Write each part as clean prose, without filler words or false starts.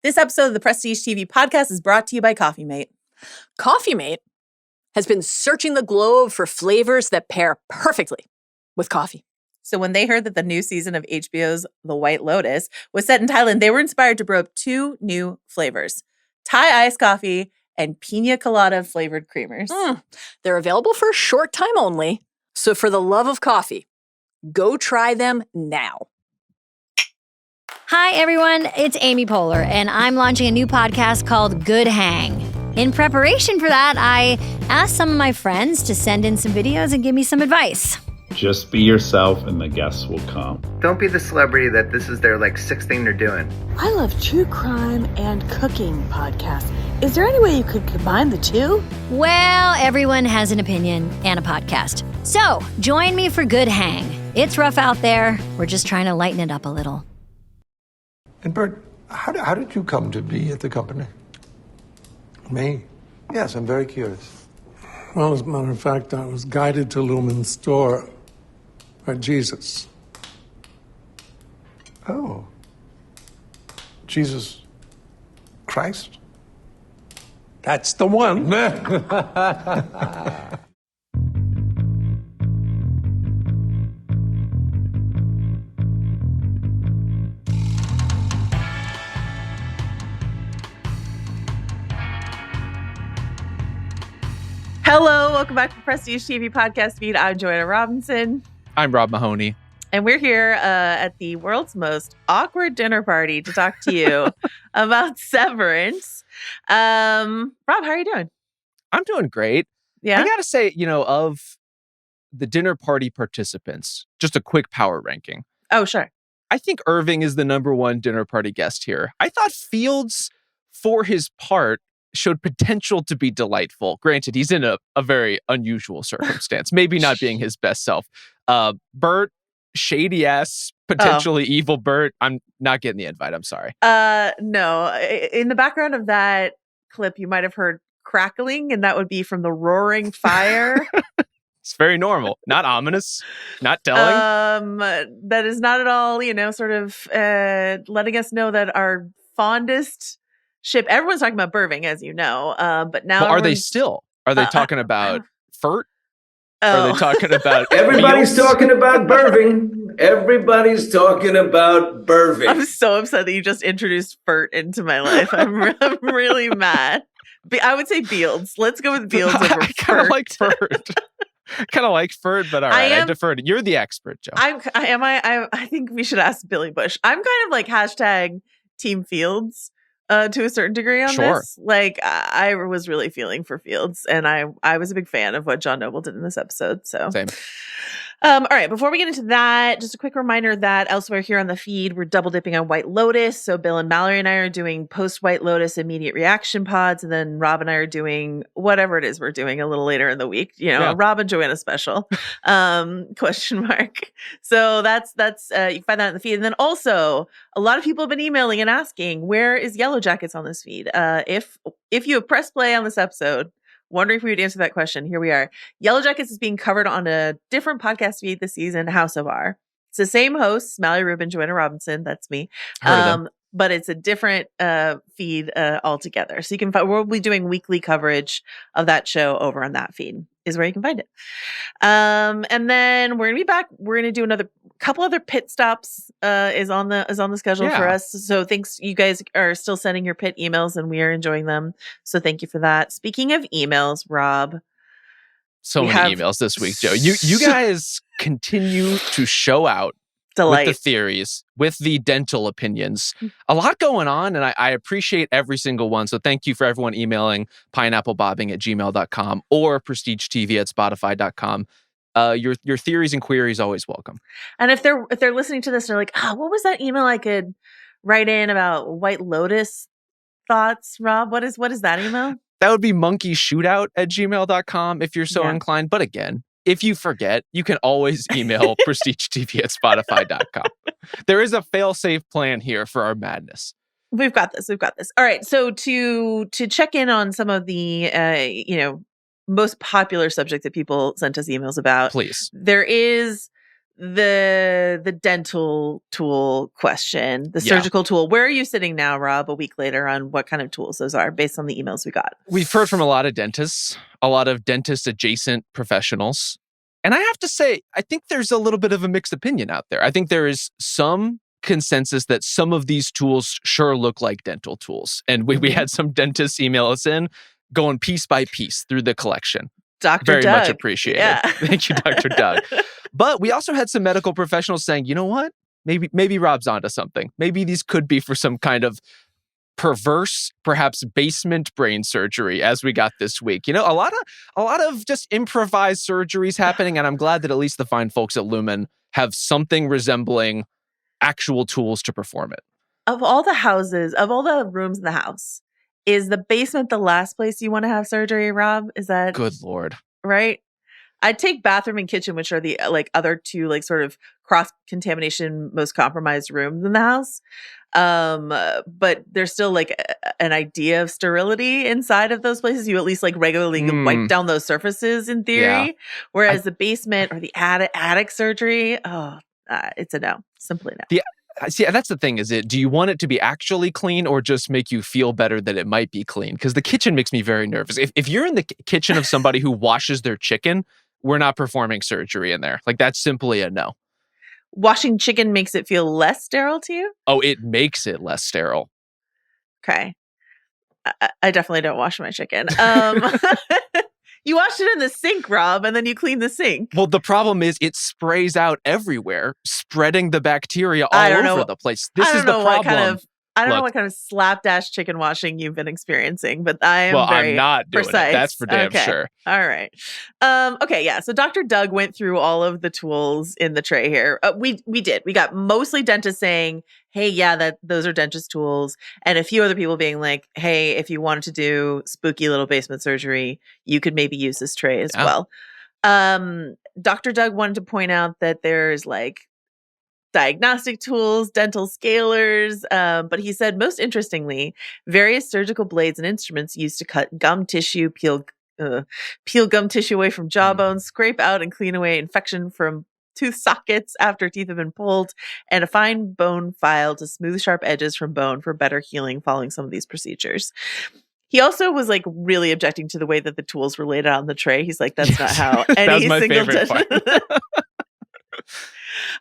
This episode of the Prestige TV podcast is brought to you by Coffee Mate. Coffee Mate has been searching the globe for flavors that pair perfectly with coffee. So when they heard that the new season of HBO's The White Lotus was set in Thailand, they were inspired to brew up 2 new flavors, Thai iced coffee and pina colada flavored creamers. They're available for a short time only. So for the love of coffee, go try them now. Hi, everyone. It's Amy Poehler, and I'm launching a new podcast called Good Hang. In preparation for that, I asked some of my friends to send in some videos and give me some advice. Just be yourself and the guests will come. Don't be the celebrity that this is their sixth thing they're doing. I love true crime and cooking podcasts. Is there any way you could combine the two? Well, everyone has an opinion and a podcast. So join me for Good Hang. It's rough out there. We're just trying to lighten it up a little. And Burt, how did you come to be at the company? Me? Yes, I'm very curious. Well, as a matter of fact, I was guided to Lumen's store by Jesus. Oh. Jesus Christ? That's the one. Hello, welcome back to the Prestige TV podcast feed. I'm Joanna Robinson. I'm Rob Mahoney. And we're here at the world's most awkward dinner party to talk to you about Severance. Rob, how are you doing? I'm doing great. Yeah? I gotta say, of the dinner party participants, just a quick power ranking. Oh, sure. I think Irving is the number 1 dinner party guest here. I thought Fields, for his part, showed potential to be delightful. Granted, he's in a very unusual circumstance, maybe not being his best self. Burt, shady ass, potentially evil Burt. I'm not getting the invite. I'm sorry. No. In the background of that clip, you might have heard crackling, and that would be from the roaring fire. It's very normal, not ominous, not telling. That is not at all, sort of letting us know that our fondest ship. Everyone's talking about Irving, as you know, but now are they still? Are they talking about Furt? Are they talking about Everybody's talking about Irving. Everybody's talking about Irving. I'm so upset that you just introduced Furt into my life. I'm really mad. I would say Fields. Let's go with Fields over Furt. I kind of like Furt. Kind of like Furt, but all right, I deferred. You're the expert, Joe. I think we should ask Billy Bush. I'm kind of like hashtag Team Fields. To a certain degree on this. I was really feeling for Fields, and I was a big fan of what John Noble did in this episode. So same. All right, before we get into that, just a quick reminder that elsewhere here on the feed, we're double dipping on White Lotus. So Bill and Mallory and I are doing post White Lotus immediate reaction pods, and then Rob and I are doing whatever it is we're doing a little later in the week. A Rob and Joanna special. Question mark. So that's you can find that in the feed. And then also a lot of people have been emailing and asking, where is Yellow Jackets on this feed? If you have pressed play on this episode, wondering if we would answer that question, here we are. Yellow Jackets is being covered on a different podcast feed this season, House of R. It's the same hosts, Mallory Rubin, Joanna Robinson, that's me. But it's a different feed altogether. So you can we'll be doing weekly coverage of that show over on that feed is where you can find it. And then we're gonna be back. We're gonna do another couple other pit stops is on the schedule for us. So thanks, you guys are still sending your pit emails and we are enjoying them. So thank you for that. Speaking of emails, Rob. So many emails this week, Joe. You guys continue to show out with the theories, with the dental opinions. A lot going on, and I appreciate every single one. So thank you for everyone emailing pineapplebobbing@gmail.com or prestigetv@spotify.com. Your theories and queries always welcome. And if they're listening to this, they're like, what was that email I could write in about White Lotus thoughts, Rob? What is that email? That would be monkeyshootout@gmail.com if you're so inclined. But again, if you forget, you can always email prestigetv@spotify.com. There is a fail-safe plan here for our madness. We've got this. All right. So to check in on some of the most popular subject that people sent us emails about, please. There is the dental tool question, the surgical tool. Where are you sitting now, Rob, a week later on what kind of tools those are based on the emails we got? We've heard from a lot of dentists, a lot of dentist-adjacent professionals. And I have to say, I think there's a little bit of a mixed opinion out there. I think there is some consensus that some of these tools sure look like dental tools. And we had some dentists email us in going piece by piece through the collection. Dr. Very Doug. much appreciated. Yeah. Thank you, Dr. Doug. But we also had some medical professionals saying, you know what? Maybe Rob's onto something. Maybe these could be for some kind of perverse, perhaps basement brain surgery as we got this week. You know, a lot of just improvised surgeries happening. And I'm glad that at least the fine folks at Lumen have something resembling actual tools to perform it. Of all the houses, of all the rooms in the house, is the basement the last place you want to have surgery, Rob? Is that good Lord? Right? I'd take bathroom and kitchen, which are the other two sort of cross-contamination most compromised rooms in the house. But there's still an idea of sterility inside of those places. You at least regularly wipe down those surfaces in theory. Yeah. Whereas the basement or the attic surgery, it's a no. Simply no. See, that's the thing, do you want it to be actually clean or just make you feel better that it might be clean? Because the kitchen makes me very nervous. If you're in the kitchen of somebody who washes their chicken, we're not performing surgery in there. That's simply a no. Washing chicken makes it feel less sterile to you? Oh, it makes it less sterile. Okay. I definitely don't wash my chicken. You wash it in the sink, Rob, and then you clean the sink. Well, the problem is it sprays out everywhere, spreading the bacteria all over the place. This is the problem. I don't know what kind of slapdash chicken washing you've been experiencing, but I'm not doing precise. it. That's for damn sure. All right. Okay, yeah. So Dr. Doug went through all of the tools in the tray here. We did. We got mostly dentists saying, hey, yeah, those are dentist tools. And a few other people being like, hey, if you wanted to do spooky little basement surgery, you could maybe use this tray as well. Dr. Doug wanted to point out that there's diagnostic tools, dental scalers, but he said, most interestingly, various surgical blades and instruments used to cut gum tissue, peel gum tissue away from jawbones, scrape out and clean away infection from tooth sockets after teeth have been pulled, and a fine bone file to smooth sharp edges from bone for better healing following some of these procedures. He also was really objecting to the way that the tools were laid out on the tray. He's like, that's not how any my single favorite part.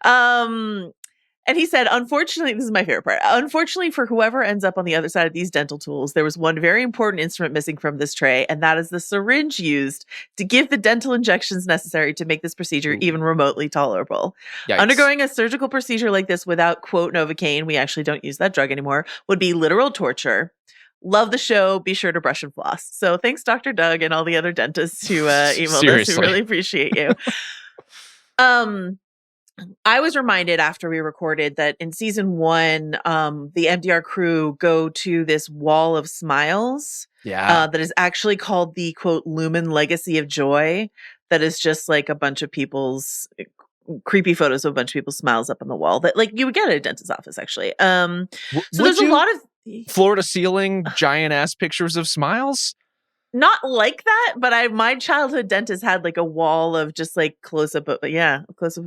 And he said, unfortunately, this is my favorite part. Unfortunately, for whoever ends up on the other side of these dental tools, there was one very important instrument missing from this tray, and that is the syringe used to give the dental injections necessary to make this procedure even remotely tolerable. Yikes. Undergoing a surgical procedure like this without, quote, Novocaine, we actually don't use that drug anymore, would be literal torture. Love the show. Be sure to brush and floss. So thanks, Dr. Doug, and all the other dentists who emailed us. We really appreciate you. I was reminded after we recorded that in season 1, the MDR crew go to this wall of smiles that is actually called the, quote, Lumen Legacy of Joy. That is just a bunch of people's creepy photos of a bunch of people's smiles up on the wall that you would get at a dentist's office, actually. So there's a lot of floor to ceiling giant ass pictures of smiles. Not like that, but my childhood dentist had a wall of just close up of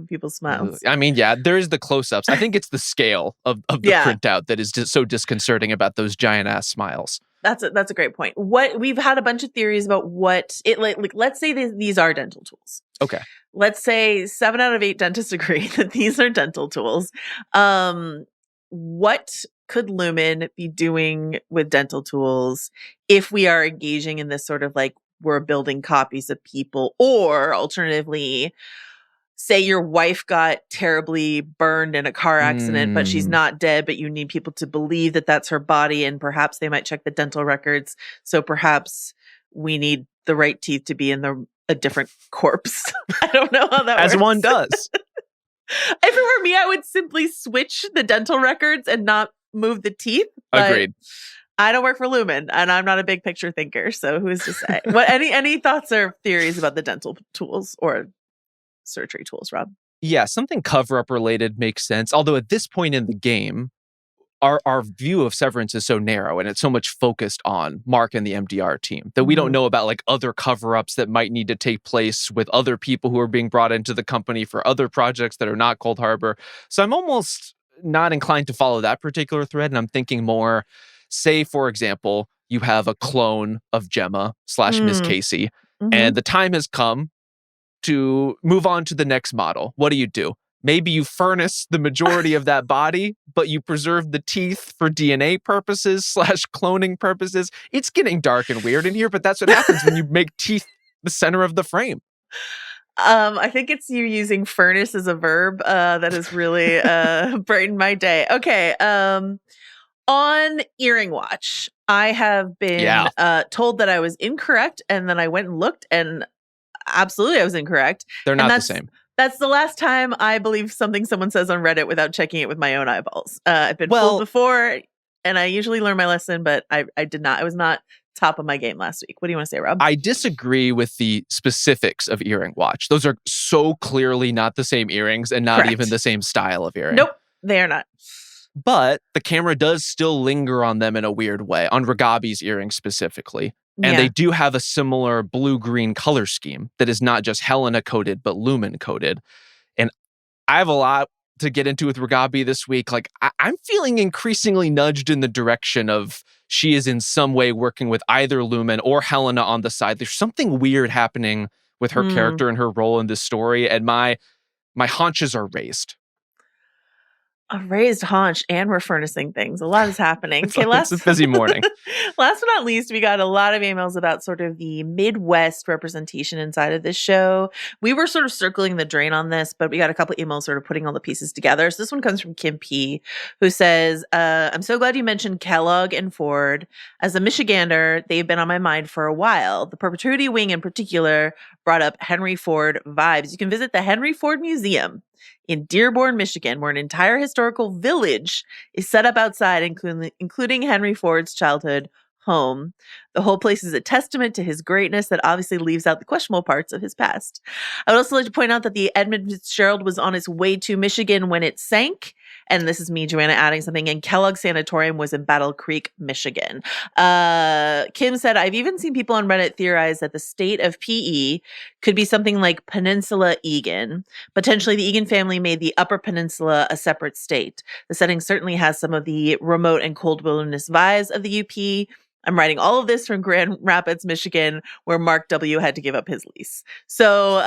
people's smiles. I mean, yeah, there is the close-ups. I think it's the scale of the printout that is just so disconcerting about those giant ass smiles. That's a great point. We've had a bunch of theories about what it let's say these are dental tools. Okay. Let's say 7 out of 8 dentists agree that these are dental tools. What could Lumen be doing with dental tools if we are engaging in this sort of we're building copies of people, or alternatively, say your wife got terribly burned in a car accident, but she's not dead, but you need people to believe that that's her body, and perhaps they might check the dental records. So perhaps we need the right teeth to be in a different corpse. I don't know how that works. As one does. If it were me, I would simply switch the dental records and not move the teeth. Agreed. I don't work for Lumen, and I'm not a big picture thinker, so who's to say? Any thoughts or theories about the dental tools or surgery tools, Rob? Yeah, something cover-up related makes sense. Although at this point in the game, our view of Severance is so narrow and it's so much focused on Mark and the MDR team that we don't know about like other cover-ups that might need to take place with other people who are being brought into the company for other projects that are not Cold Harbor. So I'm almost not inclined to follow that particular thread. And I'm thinking more, say, for example, you have a clone of Gemma / Miss Casey, and the time has come to move on to the next model. What do? Maybe you furnace the majority of that body, but you preserve the teeth for DNA purposes / cloning purposes. It's getting dark and weird in here, but that's what happens when you make teeth the center of the frame. I think it's you using furnace as a verb that has really brightened my day. Okay. On Earring Watch, I have been told that I was incorrect, and then I went and looked, and absolutely I was incorrect. They're not the same. That's the last time I believe something someone says on Reddit without checking it with my own eyeballs. I've been fooled before, and I usually learn my lesson, but I did not. I was not top of my game last week. What do you want to say, Rob? I disagree with the specifics of Earring Watch. Those are so clearly not the same earrings and not even the same style of earring. Nope, they are not. But the camera does still linger on them in a weird way, on Ragabi's earrings specifically. And they do have a similar blue-green color scheme that is not just Helena-coded, but lumen-coded. And I have a lot to get into with Ragabi this week. Like, I'm feeling increasingly nudged in the direction of she is in some way working with either Lumen or Helena on the side. There's something weird happening with her character and her role in this story, and my haunches are raised. A raised haunch, and we're furnacing things. A lot is happening. It's a busy morning. Last but not least, we got a lot of emails about sort of the Midwest representation inside of this show. We were sort of circling the drain on this, but we got a couple emails sort of putting all the pieces together. So this one comes from Kim P., who says, I'm so glad you mentioned Kellogg and Ford. As a Michigander, they've been on my mind for a while. The Perpetuity Wing in particular brought up Henry Ford vibes. You can visit the Henry Ford Museum in Dearborn, Michigan, where an entire historical village is set up outside, including Henry Ford's childhood home. The whole place is a testament to his greatness that obviously leaves out the questionable parts of his past. I would also like to point out that the Edmund Fitzgerald was on its way to Michigan when it sank. And this is me, Joanna, adding something. And Kellogg Sanatorium was in Battle Creek, Michigan. Kim said, I've even seen people on Reddit theorize that the state of PE could be something like Peninsula Egan. Potentially, the Egan family made the Upper Peninsula a separate state. The setting certainly has some of the remote and cold wilderness vibes of the UP. I'm writing all of this from Grand Rapids, Michigan, where Mark W. had to give up his lease. So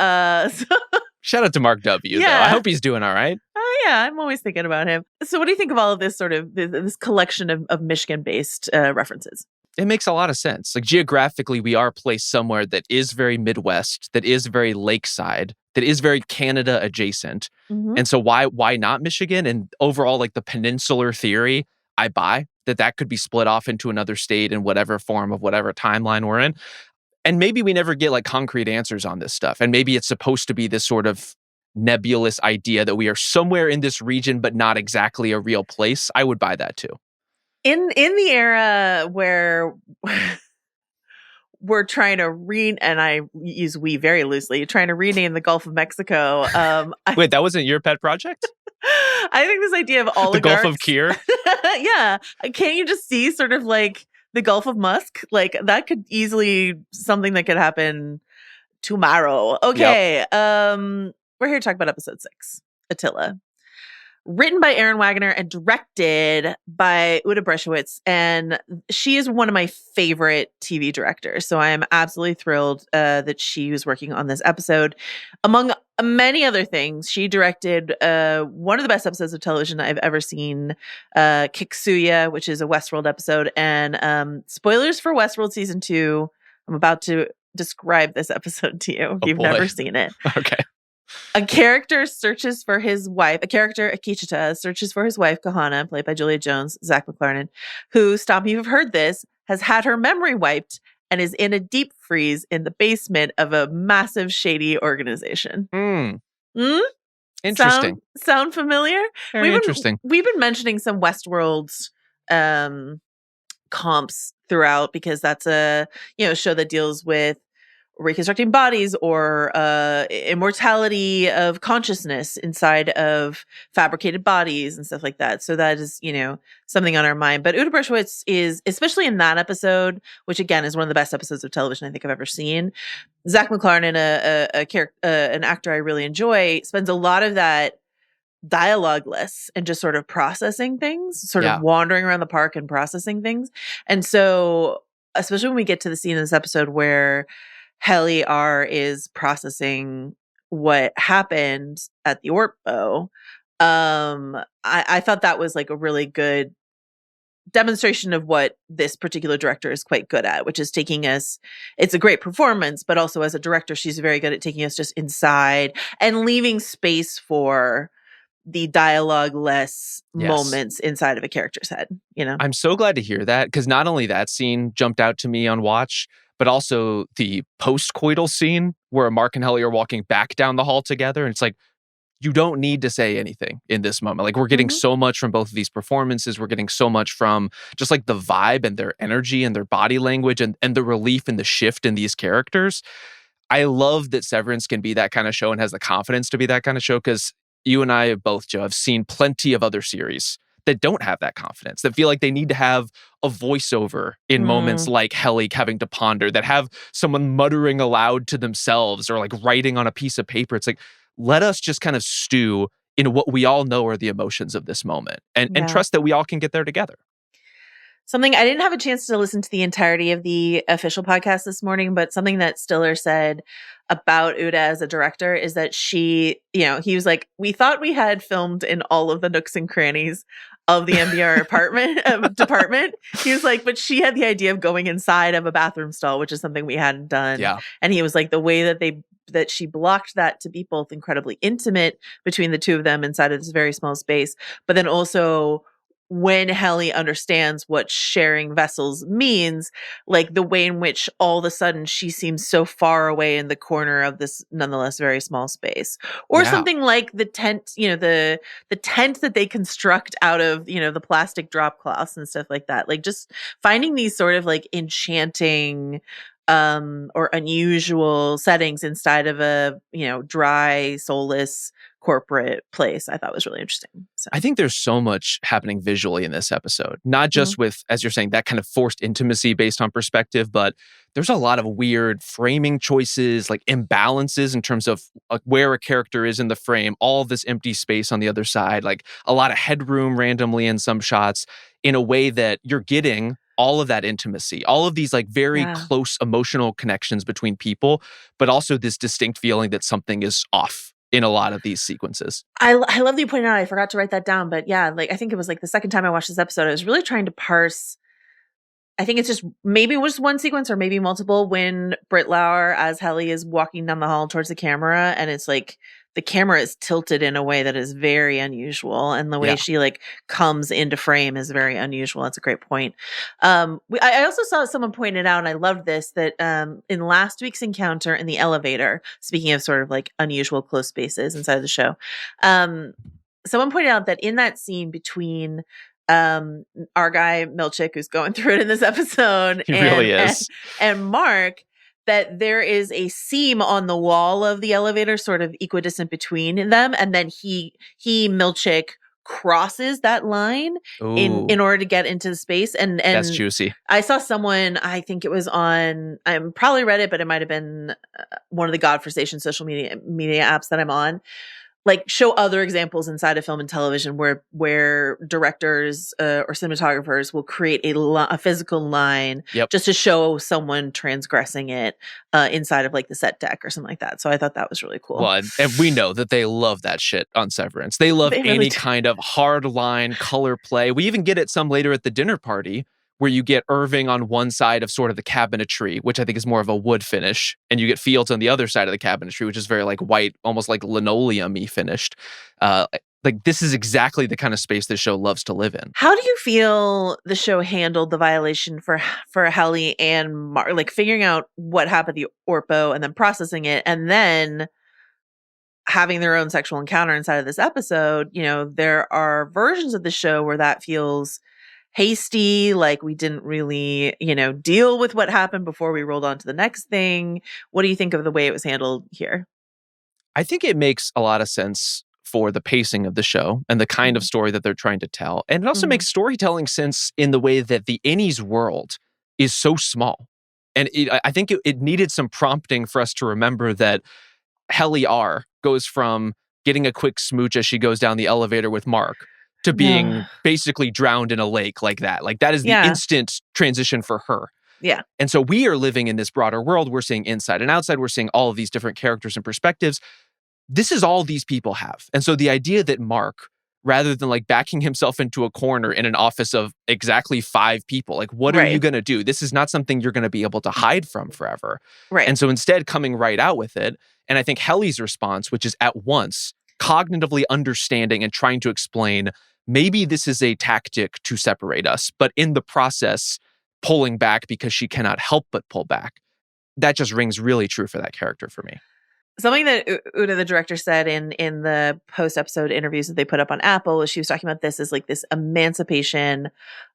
shout out to Mark W. though. I hope he's doing all right. Yeah, I'm always thinking about him. So what do you think of all of this sort of this collection of Michigan-based references? It makes a lot of sense. Like, geographically, we are placed somewhere that is very Midwest, that is very lakeside, that is very Canada adjacent. And so why not Michigan? And overall, like, the peninsular theory, I buy that could be split off into another state in whatever form of whatever timeline we're in. And maybe we never get like concrete answers on this stuff. And maybe it's supposed to be this sort of nebulous idea that we are somewhere in this region, but not exactly a real place. I would buy that too. In the era where we're trying to and I use we very loosely, trying to rename the Gulf of Mexico. Wait, that wasn't your pet project? I think this idea of oligarchs. The Gulf of Kier? Yeah. Can't you just see sort of like the Gulf of Musk? Like, that could easily something that could happen tomorrow. Okay. Yep. We're here to talk about episode 6, Attila. Written by Aaron Wagner and directed by Uta Breshowitz. And she is one of my favorite TV directors. So I am absolutely thrilled that she was working on this episode. Among many other things, she directed one of the best episodes of television I've ever seen, Kiksuya, which is a Westworld episode. And spoilers for Westworld Season 2. I'm about to describe this episode to you if you've never seen it. Okay. A character, Akichita, searches for his wife, Kahana, played by Julia Jones, Zach McLarnon, who, stop me if you've heard this, has had her memory wiped and is in a deep freeze in the basement of a massive, shady organization. Interesting. Sound familiar? Very interesting. We've been mentioning some Westworld comps throughout because that's a show that deals with reconstructing bodies or immortality of consciousness inside of fabricated bodies and stuff like that. So that is, something on our mind. But Uta Bershowitz is, especially in that episode, which again is one of the best episodes of television I think I've ever seen. Zach McLaren, an actor I really enjoy, spends a lot of that dialogueless and just sort of processing things, sort of wandering around the park and processing things. And so, especially when we get to the scene in this episode where Helly R is processing what happened at the Orpo, I thought that was like a really good demonstration of what this particular director is quite good at, which is taking us, it's a great performance, but also as a director, she's very good at taking us just inside and leaving space for the dialogue-less moments inside of a character's head, I'm so glad to hear that, because not only that scene jumped out to me on watch, but also the post-coital scene where Mark and Helly are walking back down the hall together. And it's like, you don't need to say anything in this moment. Like, we're getting so much from both of these performances. We're getting so much from just like the vibe and their energy and their body language and the relief and the shift in these characters. I love that Severance can be that kind of show and has the confidence to be that kind of show, because you and I both, Joe, have seen plenty of other series that don't have that confidence, that feel like they need to have a voiceover in moments like Helly having to ponder, that have someone muttering aloud to themselves or like writing on a piece of paper. It's like, let us just kind of stew in what we all know are the emotions of this moment and trust that we all can get there together. Something I didn't have a chance to listen to the entirety of the official podcast this morning, but something that Stiller said about Uta as a director is that she, he was like, we thought we had filmed in all of the nooks and crannies of the MBR department. He was like, but she had the idea of going inside of a bathroom stall, which is something we hadn't done. Yeah. And he was like, the way that she blocked that to be both incredibly intimate between the two of them inside of this very small space, but then also when Helly understands what sharing vessels means, like the way in which all of a sudden she seems so far away in the corner of this nonetheless very small space, or something like the tent, the tent that they construct out of, the plastic drop cloths and stuff like that. Like just finding these sort of like enchanting or unusual settings inside of a, dry, soulless corporate place, I thought was really interesting. So I think there's so much happening visually in this episode, not just with, as you're saying, that kind of forced intimacy based on perspective, but there's a lot of weird framing choices, like imbalances in terms of like where a character is in the frame, all of this empty space on the other side, like a lot of headroom randomly in some shots, in a way that you're getting all of that intimacy, all of these like very close emotional connections between people, but also this distinct feeling that something is off in a lot of these sequences. I love that you pointed out, I forgot to write that down, but yeah, like I think it was like the second time I watched this episode, I was really trying to parse, I think it's just, maybe it was one sequence or maybe multiple, when Britt Lauer as Helly is walking down the hall towards the camera, and it's like the camera is tilted in a way that is very unusual, and the way she like comes into frame is very unusual. That's a great point. I also saw someone pointed out, and I loved this, that in last week's encounter in the elevator, speaking of sort of like unusual close spaces inside of the show, someone pointed out that in that scene between our guy Milchick, who's going through it in this episode, he really is, and Mark, that there is a seam on the wall of the elevator sort of equidistant between them, and then he Milchick crosses that line in order to get into the space, and that's juicy. I saw someone, I think it was on, I probably read it, but it might have been one of the godforsaken social media apps that I'm on, like show other examples inside of film and television where directors or cinematographers will create a physical line just to show someone transgressing it inside of like the set deck or something like that. So I thought that was really cool. Well, and we know that they love that shit on Severance. They love any kind of hard line color play. We even get it some later at the dinner party, where you get Irving on one side of sort of the cabinetry, which I think is more of a wood finish, and you get Fields on the other side of the cabinetry, which is very like white, almost like linoleum-y finished. Like this is exactly the kind of space this show loves to live in. How do you feel the show handled the violation for Helly and Mark, like figuring out what happened at the Orpo and then processing it, and then having their own sexual encounter inside of this episode? There are versions of the show where that feels hasty, like we didn't really, deal with what happened before we rolled on to the next thing. What do you think of the way it was handled here? I think it makes a lot of sense for the pacing of the show and the kind of story that they're trying to tell. And it also makes storytelling sense in the way that the Innie's world is so small. And I think it needed some prompting for us to remember that Helly R goes from getting a quick smooch as she goes down the elevator with Mark to being basically drowned in a lake like that. Like that is the instant transition for her. Yeah. And so we are living in this broader world. We're seeing inside and outside. We're seeing all of these different characters and perspectives. This is all these people have. And so the idea that Mark, rather than like backing himself into a corner in an office of exactly 5 people, like what are you going to do? This is not something you're going to be able to hide from forever. Right. And so instead coming right out with it. And I think Helly's response, which is at once cognitively understanding and trying to explain, maybe this is a tactic to separate us, but in the process, pulling back because she cannot help but pull back. That just rings really true for that character for me. Something that Una, the director, said in the post-episode interviews that they put up on Apple is she was talking about this as like this emancipation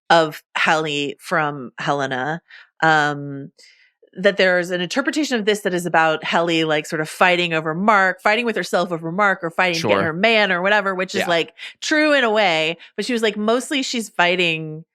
of Helly from Helena. That there's an interpretation of this that is about Helly like sort of fighting with herself over Mark, or fighting to get her man or whatever, which is like true in a way. But she was like, mostly she's fighting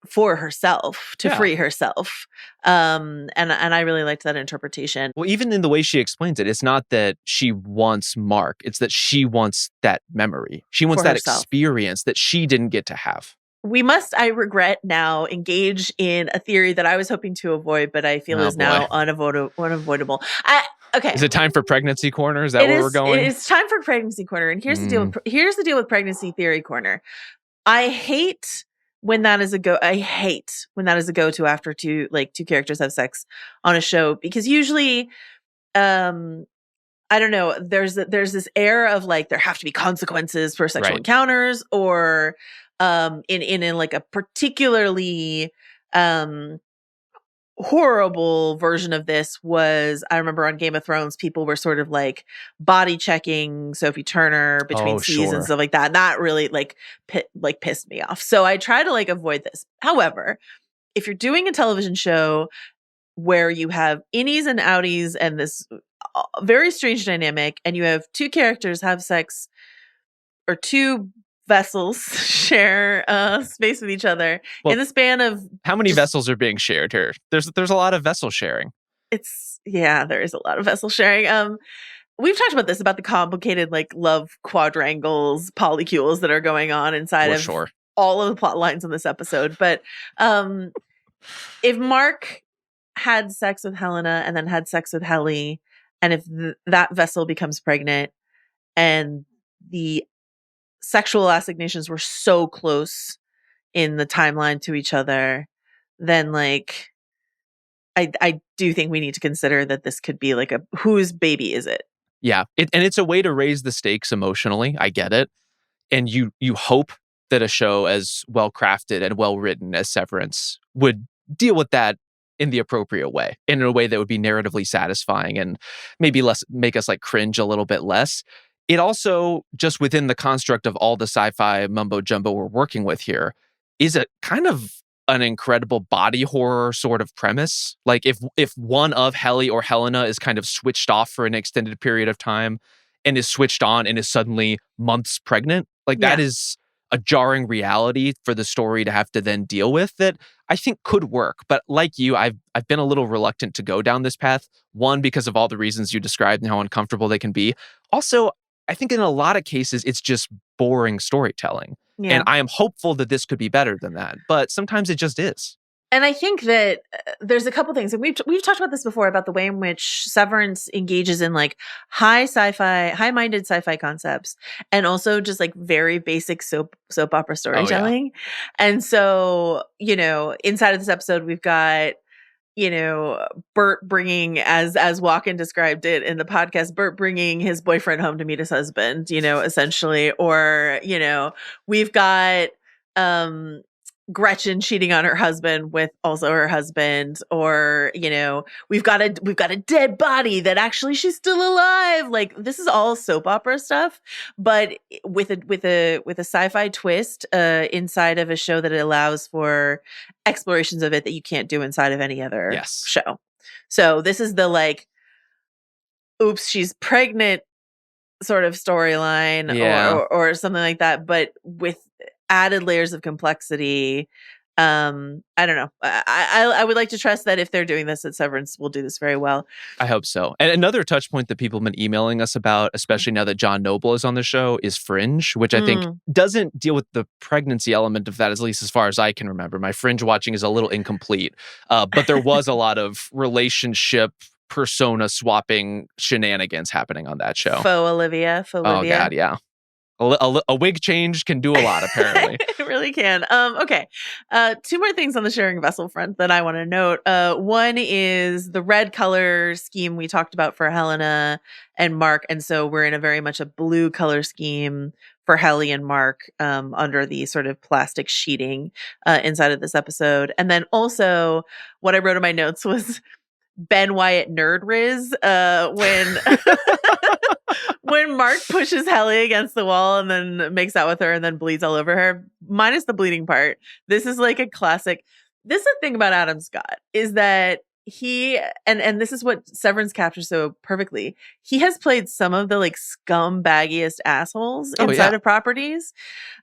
for herself, to free herself. And I really liked that interpretation. Well, even in the way she explains it, it's not that she wants Mark. It's that she wants that memory. She wants that experience that she didn't get to have. We must, I regret now, engage in a theory that I was hoping to avoid, but I feel is now unavoidable. Okay. Is it time for pregnancy corner? Is that where we're going? It is time for pregnancy corner. And here's the deal. Here's the deal with pregnancy theory corner. I hate when that is a go-to after two characters have sex on a show, because usually, I don't know, there's this air of like there have to be consequences for sexual encounters, or in like a particularly horrible version of this was, I remember on Game of Thrones, people were sort of like body checking Sophie Turner between seasons and stuff like that. And that really pissed me off. So I try to like avoid this. However, if you're doing a television show where you have innies and outies and this very strange dynamic, and you have 2 characters have sex, or 2 vessels share space with each other in the span of how many vessels are being shared here? There's a lot of vessel sharing. There is a lot of vessel sharing. We've talked about this, about the complicated like love quadrangles, polycules that are going on inside of all of the plot lines in this episode. But if Mark had sex with Helena and then had sex with Helly, and if that vessel becomes pregnant and the sexual assignations were so close in the timeline to each other, then like I do think we need to consider that this could be like whose baby is it? Yeah, and it's a way to raise the stakes emotionally. I get it, and you hope that a show as well crafted and well written as Severance would deal with that in the appropriate way, in a way that would be narratively satisfying and maybe make us like cringe a little bit less. It also, just within the construct of all the sci-fi mumbo jumbo we're working with here, is a kind of an incredible body horror sort of premise. Like if one of Helly or Helena is kind of switched off for an extended period of time and is switched on and is suddenly months pregnant, like that is a jarring reality for the story to have to then deal with, that I think could work. But like you, I've been a little reluctant to go down this path. One, because of all the reasons you described and how uncomfortable they can be. Also, I think in a lot of cases, it's just boring storytelling. Yeah. And I am hopeful that this could be better than that. But sometimes it just is. And I think that there's a couple things, and we've talked about this before, about the way in which Severance engages in like high-minded sci-fi concepts, and also just like very basic soap opera storytelling. Oh, yeah. And so, inside of this episode, we've got, Burt bringing, as Walken described it in the podcast, Burt bringing his boyfriend home to meet his husband, essentially, or, we've got, Gretchen cheating on her husband with also her husband, or, you know, we've got a dead body that actually she's still alive. Like, this is all soap opera stuff, but with a sci-fi twist inside of a show that allows for explorations of it that you can't do inside of any other show. So this is the like, oops, she's pregnant sort of storyline or something like that, but with added layers of complexity. I don't know. I would like to trust that if they're doing this at Severance, we'll do this very well. I hope so. And another touch point that people have been emailing us about, especially now that John Noble is on the show, is Fringe, which I think doesn't deal with the pregnancy element of that, at least as far as I can remember. My Fringe watching is a little incomplete, but there was a lot of relationship persona swapping shenanigans happening on that show. Faux Olivia. Oh God, yeah. A wig change can do a lot, apparently. It really can. Okay. Two more things on the sharing vessel front that I want to note. One is the red color scheme we talked about for Helena and Mark. And so we're in a very much a blue color scheme for Helly and Mark under the sort of plastic sheeting inside of this episode. And then also what I wrote in my notes was Ben Wyatt nerd riz when when Mark pushes Helly against the wall and then makes out with her and then bleeds all over her, minus the bleeding part. This is like a classic. This is the thing about Adam Scott is that he, and this is what Severance captures so perfectly. He has played some of the like scumbaggiest assholes inside of properties,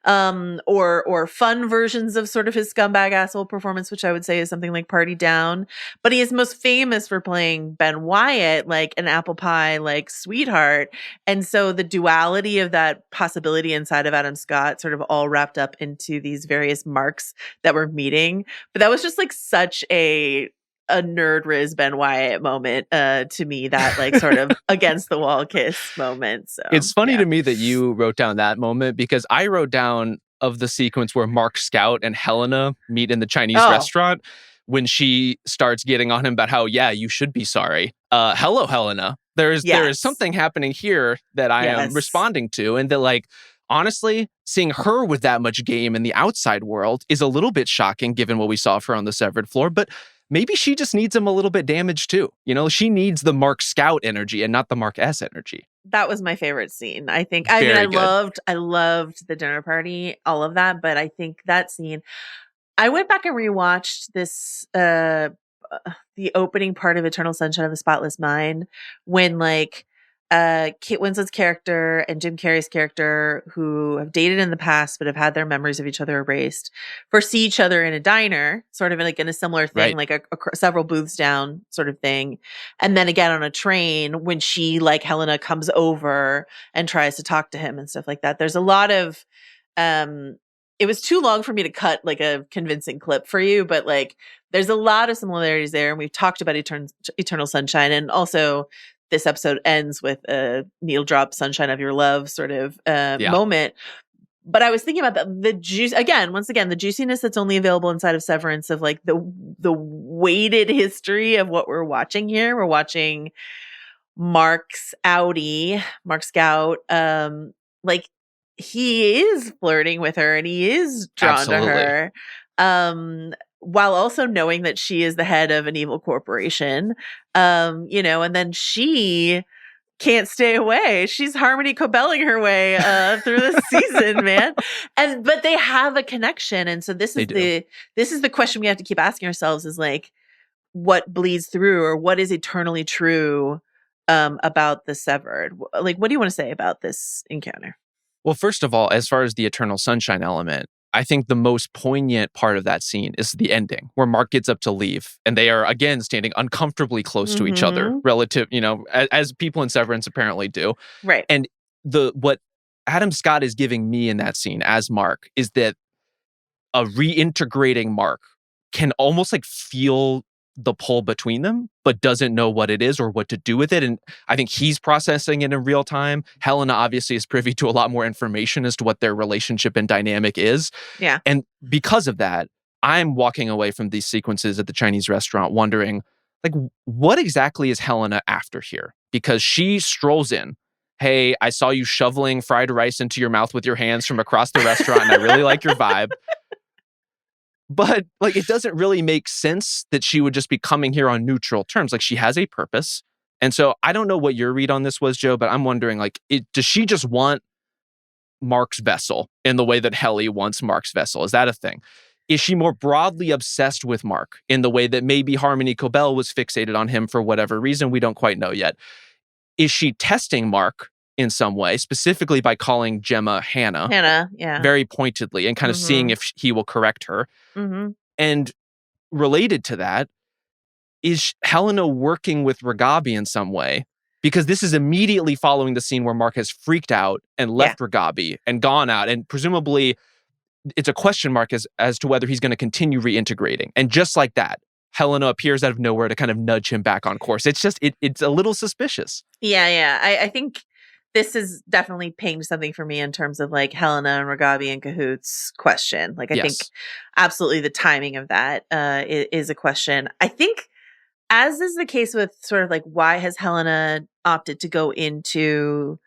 or fun versions of sort of his scumbag asshole performance, which I would say is something like Party Down. But he is most famous for playing Ben Wyatt, like an apple pie, like sweetheart. And so the duality of that possibility inside of Adam Scott sort of all wrapped up into these various marks that we're meeting. But that was just like such a nerd riz Ben Wyatt moment to me, that like sort of against the wall kiss moment. So it's funny to me that you wrote down that moment, because I wrote down of the sequence where Mark Scout and Helena meet in the Chinese restaurant when she starts getting on him about how, you should be sorry. Hello, Helena. There is something happening here that I am responding to, and that like, honestly, seeing her with that much game in the outside world is a little bit shocking given what we saw of her on the severed floor, but maybe she just needs him a little bit damaged too. You know, she needs the Mark Scout energy and not the Mark S energy. That was my favorite scene. I think, I loved the dinner party, all of that. But I think that scene, I went back and rewatched this, the opening part of Eternal Sunshine of the Spotless Mind, when like, Kate Winslet's character and Jim Carrey's character, who have dated in the past but have had their memories of each other erased, foresee each other in a diner, sort of like in a similar thing, like a several booths down sort of thing. And then again on a train when she, like Helena, comes over and tries to talk to him and stuff like that. There's a lot of, it was too long for me to cut like a convincing clip for you, but like there's a lot of similarities there. And we've talked about Eternal Sunshine, and also this episode ends with a needle drop Sunshine of Your Love sort of moment. But I was thinking about the juice once again, the juiciness that's only available inside of Severance, of like the weighted history of what we're watching here. We're watching Mark Scout, like he is flirting with her and he is drawn to her. While also knowing that she is the head of an evil corporation, you know, and then she can't stay away. She's Harmony Cobelling her way through the season, man. But they have a connection, and so this is the question we have to keep asking ourselves: is like, what bleeds through, or what is eternally true about the severed? Like, what do you want to say about this encounter? Well, first of all, as far as the Eternal Sunshine element, I think the most poignant part of that scene is the ending, where Mark gets up to leave and they are again standing uncomfortably close to each other relative, you know, as people in Severance apparently do. Right. And what Adam Scott is giving me in that scene as Mark is that a reintegrating Mark can almost like feel the pull between them, but doesn't know what it is or what to do with it. And I think he's processing it in real time. Helena obviously is privy to a lot more information as to what their relationship and dynamic is. Yeah. And because of that, I'm walking away from these sequences at the Chinese restaurant wondering, like, what exactly is Helena after here? Because she strolls in. Hey, I saw you shoveling fried rice into your mouth with your hands from across the restaurant, and I really like your vibe. But like, it doesn't really make sense that she would just be coming here on neutral terms. Like, she has a purpose. And so I don't know what your read on this was, Joe, but I'm wondering, like, does she just want Mark's vessel in the way that Helly wants Mark's vessel? Is that a thing? Is she more broadly obsessed with Mark in the way that maybe Harmony Cobell was fixated on him for whatever reason? We don't quite know yet. Is she testing Mark in some way, specifically by calling Gemma Hannah, very pointedly, and kind of seeing if he will correct her? And related to that, is Helena working with Ragabi in some way? Because this is immediately following the scene where Mark has freaked out and left Ragabi and gone out, and presumably it's a question mark as to whether he's going to continue reintegrating. And just like that, Helena appears out of nowhere to kind of nudge him back on course. It's just, it's a little suspicious. Yeah. I think this is definitely pinged something for me in terms of like Helena and Ragabi and cahoots question. Like, I think absolutely the timing of that is a question. I think, as is the case with sort of like, why has Helena opted to go into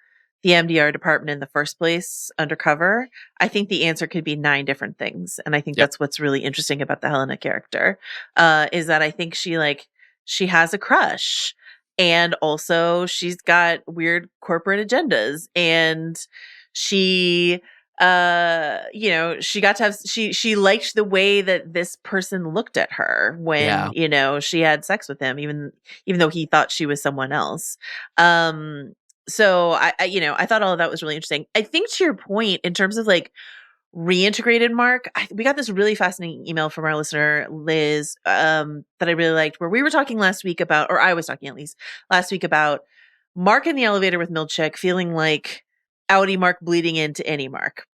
the MDR department in the first place undercover? I think the answer could be 9 different things. And I think that's what's really interesting about the Helena character, is that I think she has a crush, and also she's got weird corporate agendas, and she she got to have, she liked the way that this person looked at her when, she had sex with him, even though he thought she was someone else. So I thought all of that was really interesting. I think to your point, in terms of like reintegrated Mark, we got this really fascinating email from our listener, Liz, that I really liked, where we were talking last week about, or I was talking at least last week about Mark in the elevator with Milchick feeling like outie Mark bleeding into any Mark.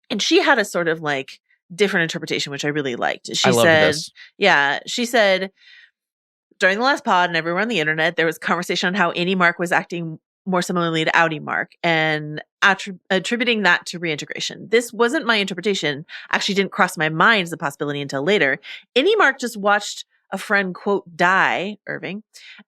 And she had a sort of like different interpretation, which I really liked. She said, during the last pod and everywhere on the internet, there was conversation on how any Mark was acting more similarly to outie Mark and attributing that to reintegration. This wasn't my interpretation. Actually didn't cross my mind as a possibility until later. Any Mark just watched a friend, quote, die, Irving,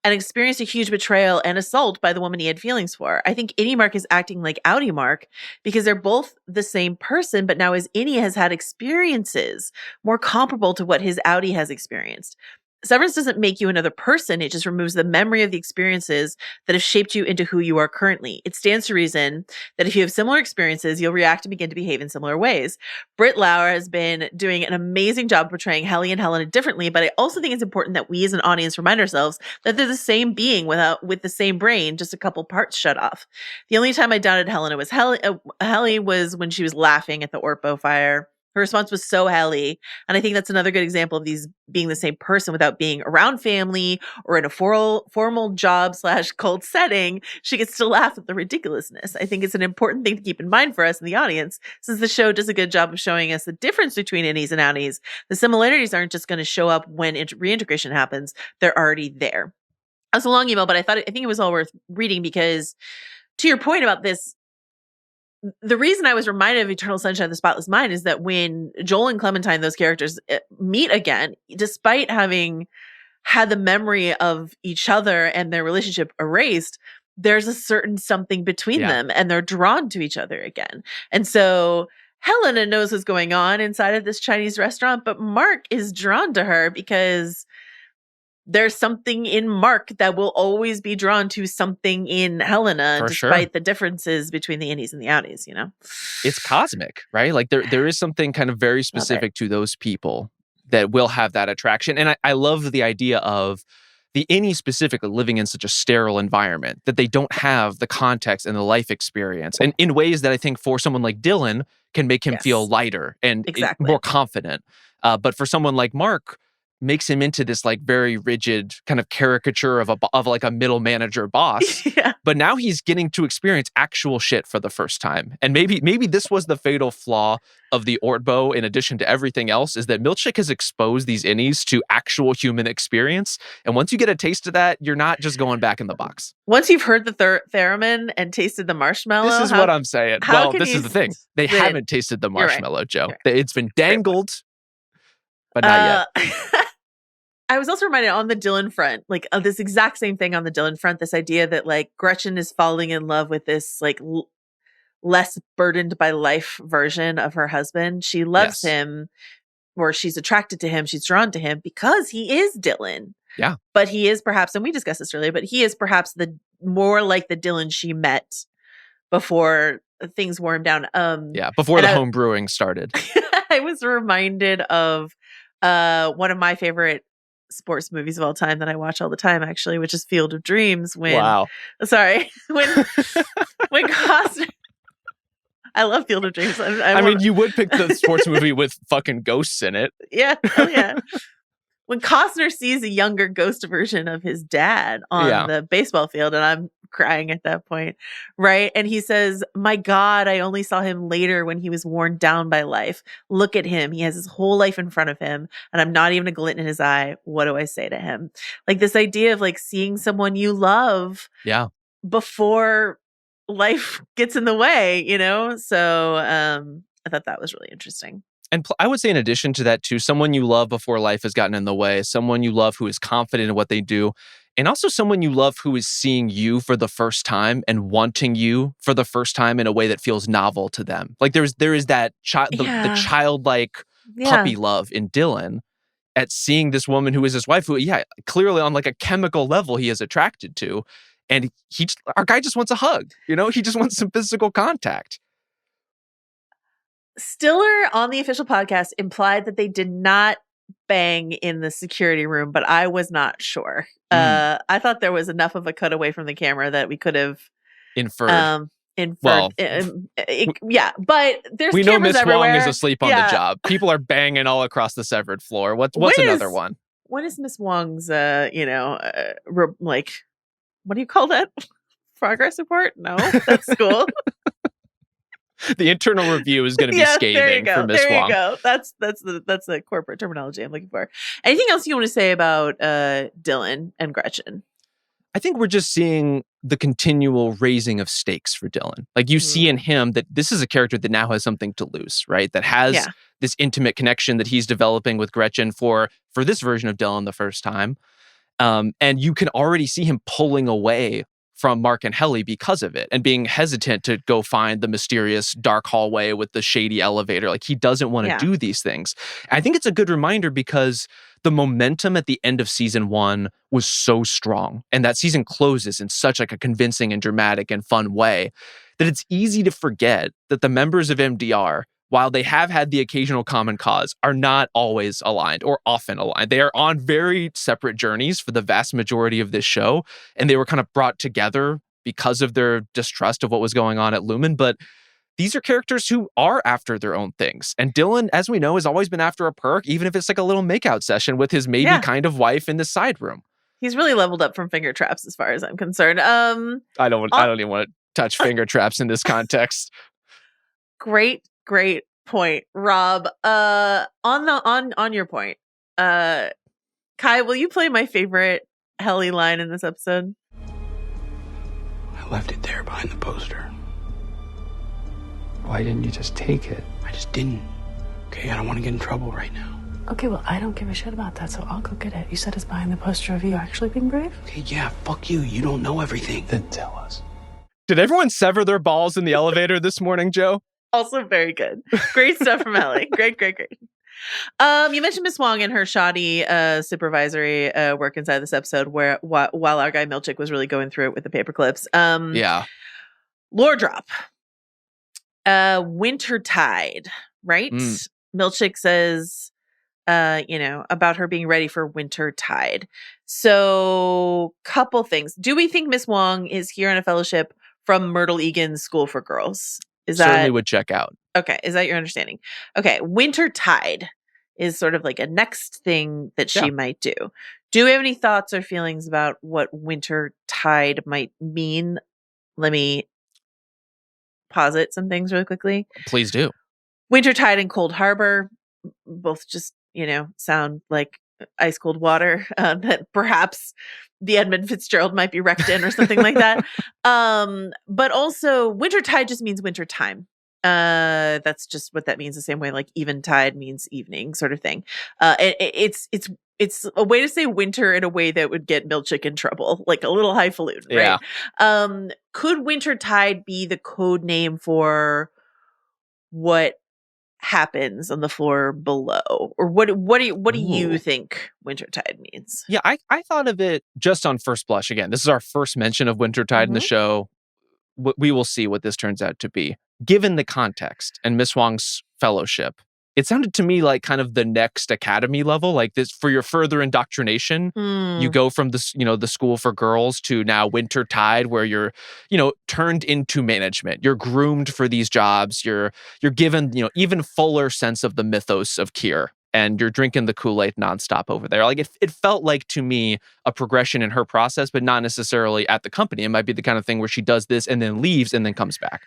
and experienced a huge betrayal and assault by the woman he had feelings for. I think Innie Mark is acting like outie Mark because they're both the same person, but now as Innie has had experiences more comparable to what his outie has experienced. Severance doesn't make you another person. It just removes the memory of the experiences that have shaped you into who you are currently. It stands to reason that if you have similar experiences, you'll react and begin to behave in similar ways. Britt Lauer has been doing an amazing job portraying Helly and Helena differently, but I also think it's important that we as an audience remind ourselves that they're the same being with the same brain, just a couple parts shut off. The only time I doubted Helena was Helly was when she was laughing at the Orpo fire. Her response was so Helly. And I think that's another good example of these being the same person without being around family or in a formal job / cult setting. She gets to laugh at the ridiculousness. I think it's an important thing to keep in mind for us in the audience, since the show does a good job of showing us the difference between innies and outies. The similarities aren't just going to show up when reintegration happens. They're already there. That's a long email, but I think it was all worth reading because, to your point about this, the reason I was reminded of Eternal Sunshine of the Spotless Mind is that when Joel and Clementine, those characters, meet again, despite having had the memory of each other and their relationship erased, there's a certain something between them and they're drawn to each other again. And so Helena knows what's going on inside of this Chinese restaurant, but Mark is drawn to her because there's something in Mark that will always be drawn to something in Helena, despite the differences between the innies and the outies, It's cosmic, right? Like there is something kind of very specific to those people that will have that attraction. And I love the idea of the innie specifically living in such a sterile environment that they don't have the context and the life experience. And in ways that I think for someone like Dylan can make him feel lighter and more confident. But for someone like Mark, makes him into this like very rigid kind of caricature of like a middle manager boss. But now he's getting to experience actual shit for the first time. And maybe this was the fatal flaw of the Ortbo, in addition to everything else, is that Milchick has exposed these innies to actual human experience. And once you get a taste of that, you're not just going back in the box. Once you've heard the theremin and tasted the marshmallow. This is what I'm saying. Well, this is the thing. They haven't tasted the marshmallow, Joe. It's been dangled, but not yet. I was also reminded on the Dylan front, like of this exact same thing on the Dylan front, this idea that like Gretchen is falling in love with this like less burdened by life version of her husband. She loves him or she's attracted to him, she's drawn to him because he is Dylan. Yeah. But he is perhaps, and we discussed this earlier, but he is perhaps the more like the Dylan she met before things wore him down. Before the home brewing started. I was reminded of one of my favorite sports movies of all time that I watch all the time, actually, which is Field of Dreams. When Costner. I love Field of Dreams. I mean, you would pick the sports movie with fucking ghosts in it. Yeah, hell yeah. When Costner sees a younger ghost version of his dad on the baseball field, and I'm crying at that point, right? And he says, "My God, I only saw him later when he was worn down by life. Look at him. He has his whole life in front of him, and I'm not even a glint in his eye. What do I say to him?" Like this idea of like seeing someone you love before life gets in the way, you know? So I thought that was really interesting. And I would say in addition to that too, someone you love before life has gotten in the way, someone you love who is confident in what they do, and also someone you love who is seeing you for the first time and wanting you for the first time in a way that feels novel to them. Like there is that the childlike puppy love in Dylan at seeing this woman who is his wife, who clearly on like a chemical level he is attracted to, and our guy just wants a hug. You know, he just wants some physical contact. Stiller on the official podcast implied that they did not bang in the security room, but I was not sure. I thought there was enough of a cutaway from the camera that we could have inferred. But there's we know Miss everywhere. Wong is asleep on the job. People are banging all across the severed floor. What's another one? When is Miss Wong's like what do you call that? Progress report? No, that's school. The internal review is going to be scathing for Miss Wong. There you go. That's the corporate terminology I'm looking for. Anything else you want to say about Dylan and Gretchen? I think we're just seeing the continual raising of stakes for Dylan. Like you see in him that this is a character that now has something to lose, right? That has this intimate connection that he's developing with Gretchen for this version of Dylan the first time. And you can already see him pulling away from Mark and Helly because of it and being hesitant to go find the mysterious dark hallway with the shady elevator. Like he doesn't want to do these things. I think it's a good reminder because the momentum at the end of season 1 was so strong, and that season closes in such like a convincing and dramatic and fun way that it's easy to forget that the members of MDR, while they have had the occasional common cause, are not always aligned or often aligned. They are on very separate journeys for the vast majority of this show, and they were kind of brought together because of their distrust of what was going on at Lumen. But these are characters who are after their own things. And Dylan, as we know, has always been after a perk, even if it's like a little makeout session with his maybe kind of wife in the side room. He's really leveled up from finger traps as far as I'm concerned. I don't even want to touch finger traps in this context. Great point, Rob. On your point, Kai, will you play my favorite Helly line in this episode? I left it there behind the poster. Why didn't you just take it? I just didn't. Okay, I don't want to get in trouble right now. Okay, well, I don't give a shit about that, so I'll go get it. You said it's behind the poster of you actually being brave? Okay, yeah, fuck you. You don't know everything. Then tell us. Did everyone sever their balls in the elevator this morning, Joe? Also very good. Great stuff from Helly. Great. You mentioned Miss Wong and her shoddy supervisory work inside this episode where while our guy Milchick was really going through it with the paper clips. Lore drop. Wintertide, right? Milchick says, about her being ready for Wintertide. So, couple things. Do we think Miss Wong is here on a fellowship from Myrtle Egan's School for Girls? Certainly would check out. Okay, is that your understanding? Okay, Wintertide is sort of like a next thing that she might do. Do we have any thoughts or feelings about what Wintertide might mean? Let me posit some things really quickly. Please do. Wintertide and Cold Harbor, both just, sound like ice cold water that perhaps the Edmund Fitzgerald might be wrecked in or something like that. But also Wintertide just means wintertime. That's just what that means, the same way like eventide means evening sort of thing. It's a way to say winter in a way that would get Milchick in trouble, like a little highfalutin, right? Could Wintertide be the code name for what happens on the floor below? Or what do you think Wintertide means? Yeah, I thought of it just on first blush. Again, this is our first mention of Wintertide in the show. We will see what this turns out to be. Given the context and Miss Wong's fellowship, it sounded to me like kind of the next academy level, like this for your further indoctrination. You go from the school for girls to now Wintertide, where you're, turned into management. You're groomed for these jobs. You're given, even fuller sense of the mythos of Kier, and you're drinking the Kool-Aid nonstop over there. Like it felt like to me a progression in her process, but not necessarily at the company. It might be the kind of thing where she does this and then leaves and then comes back.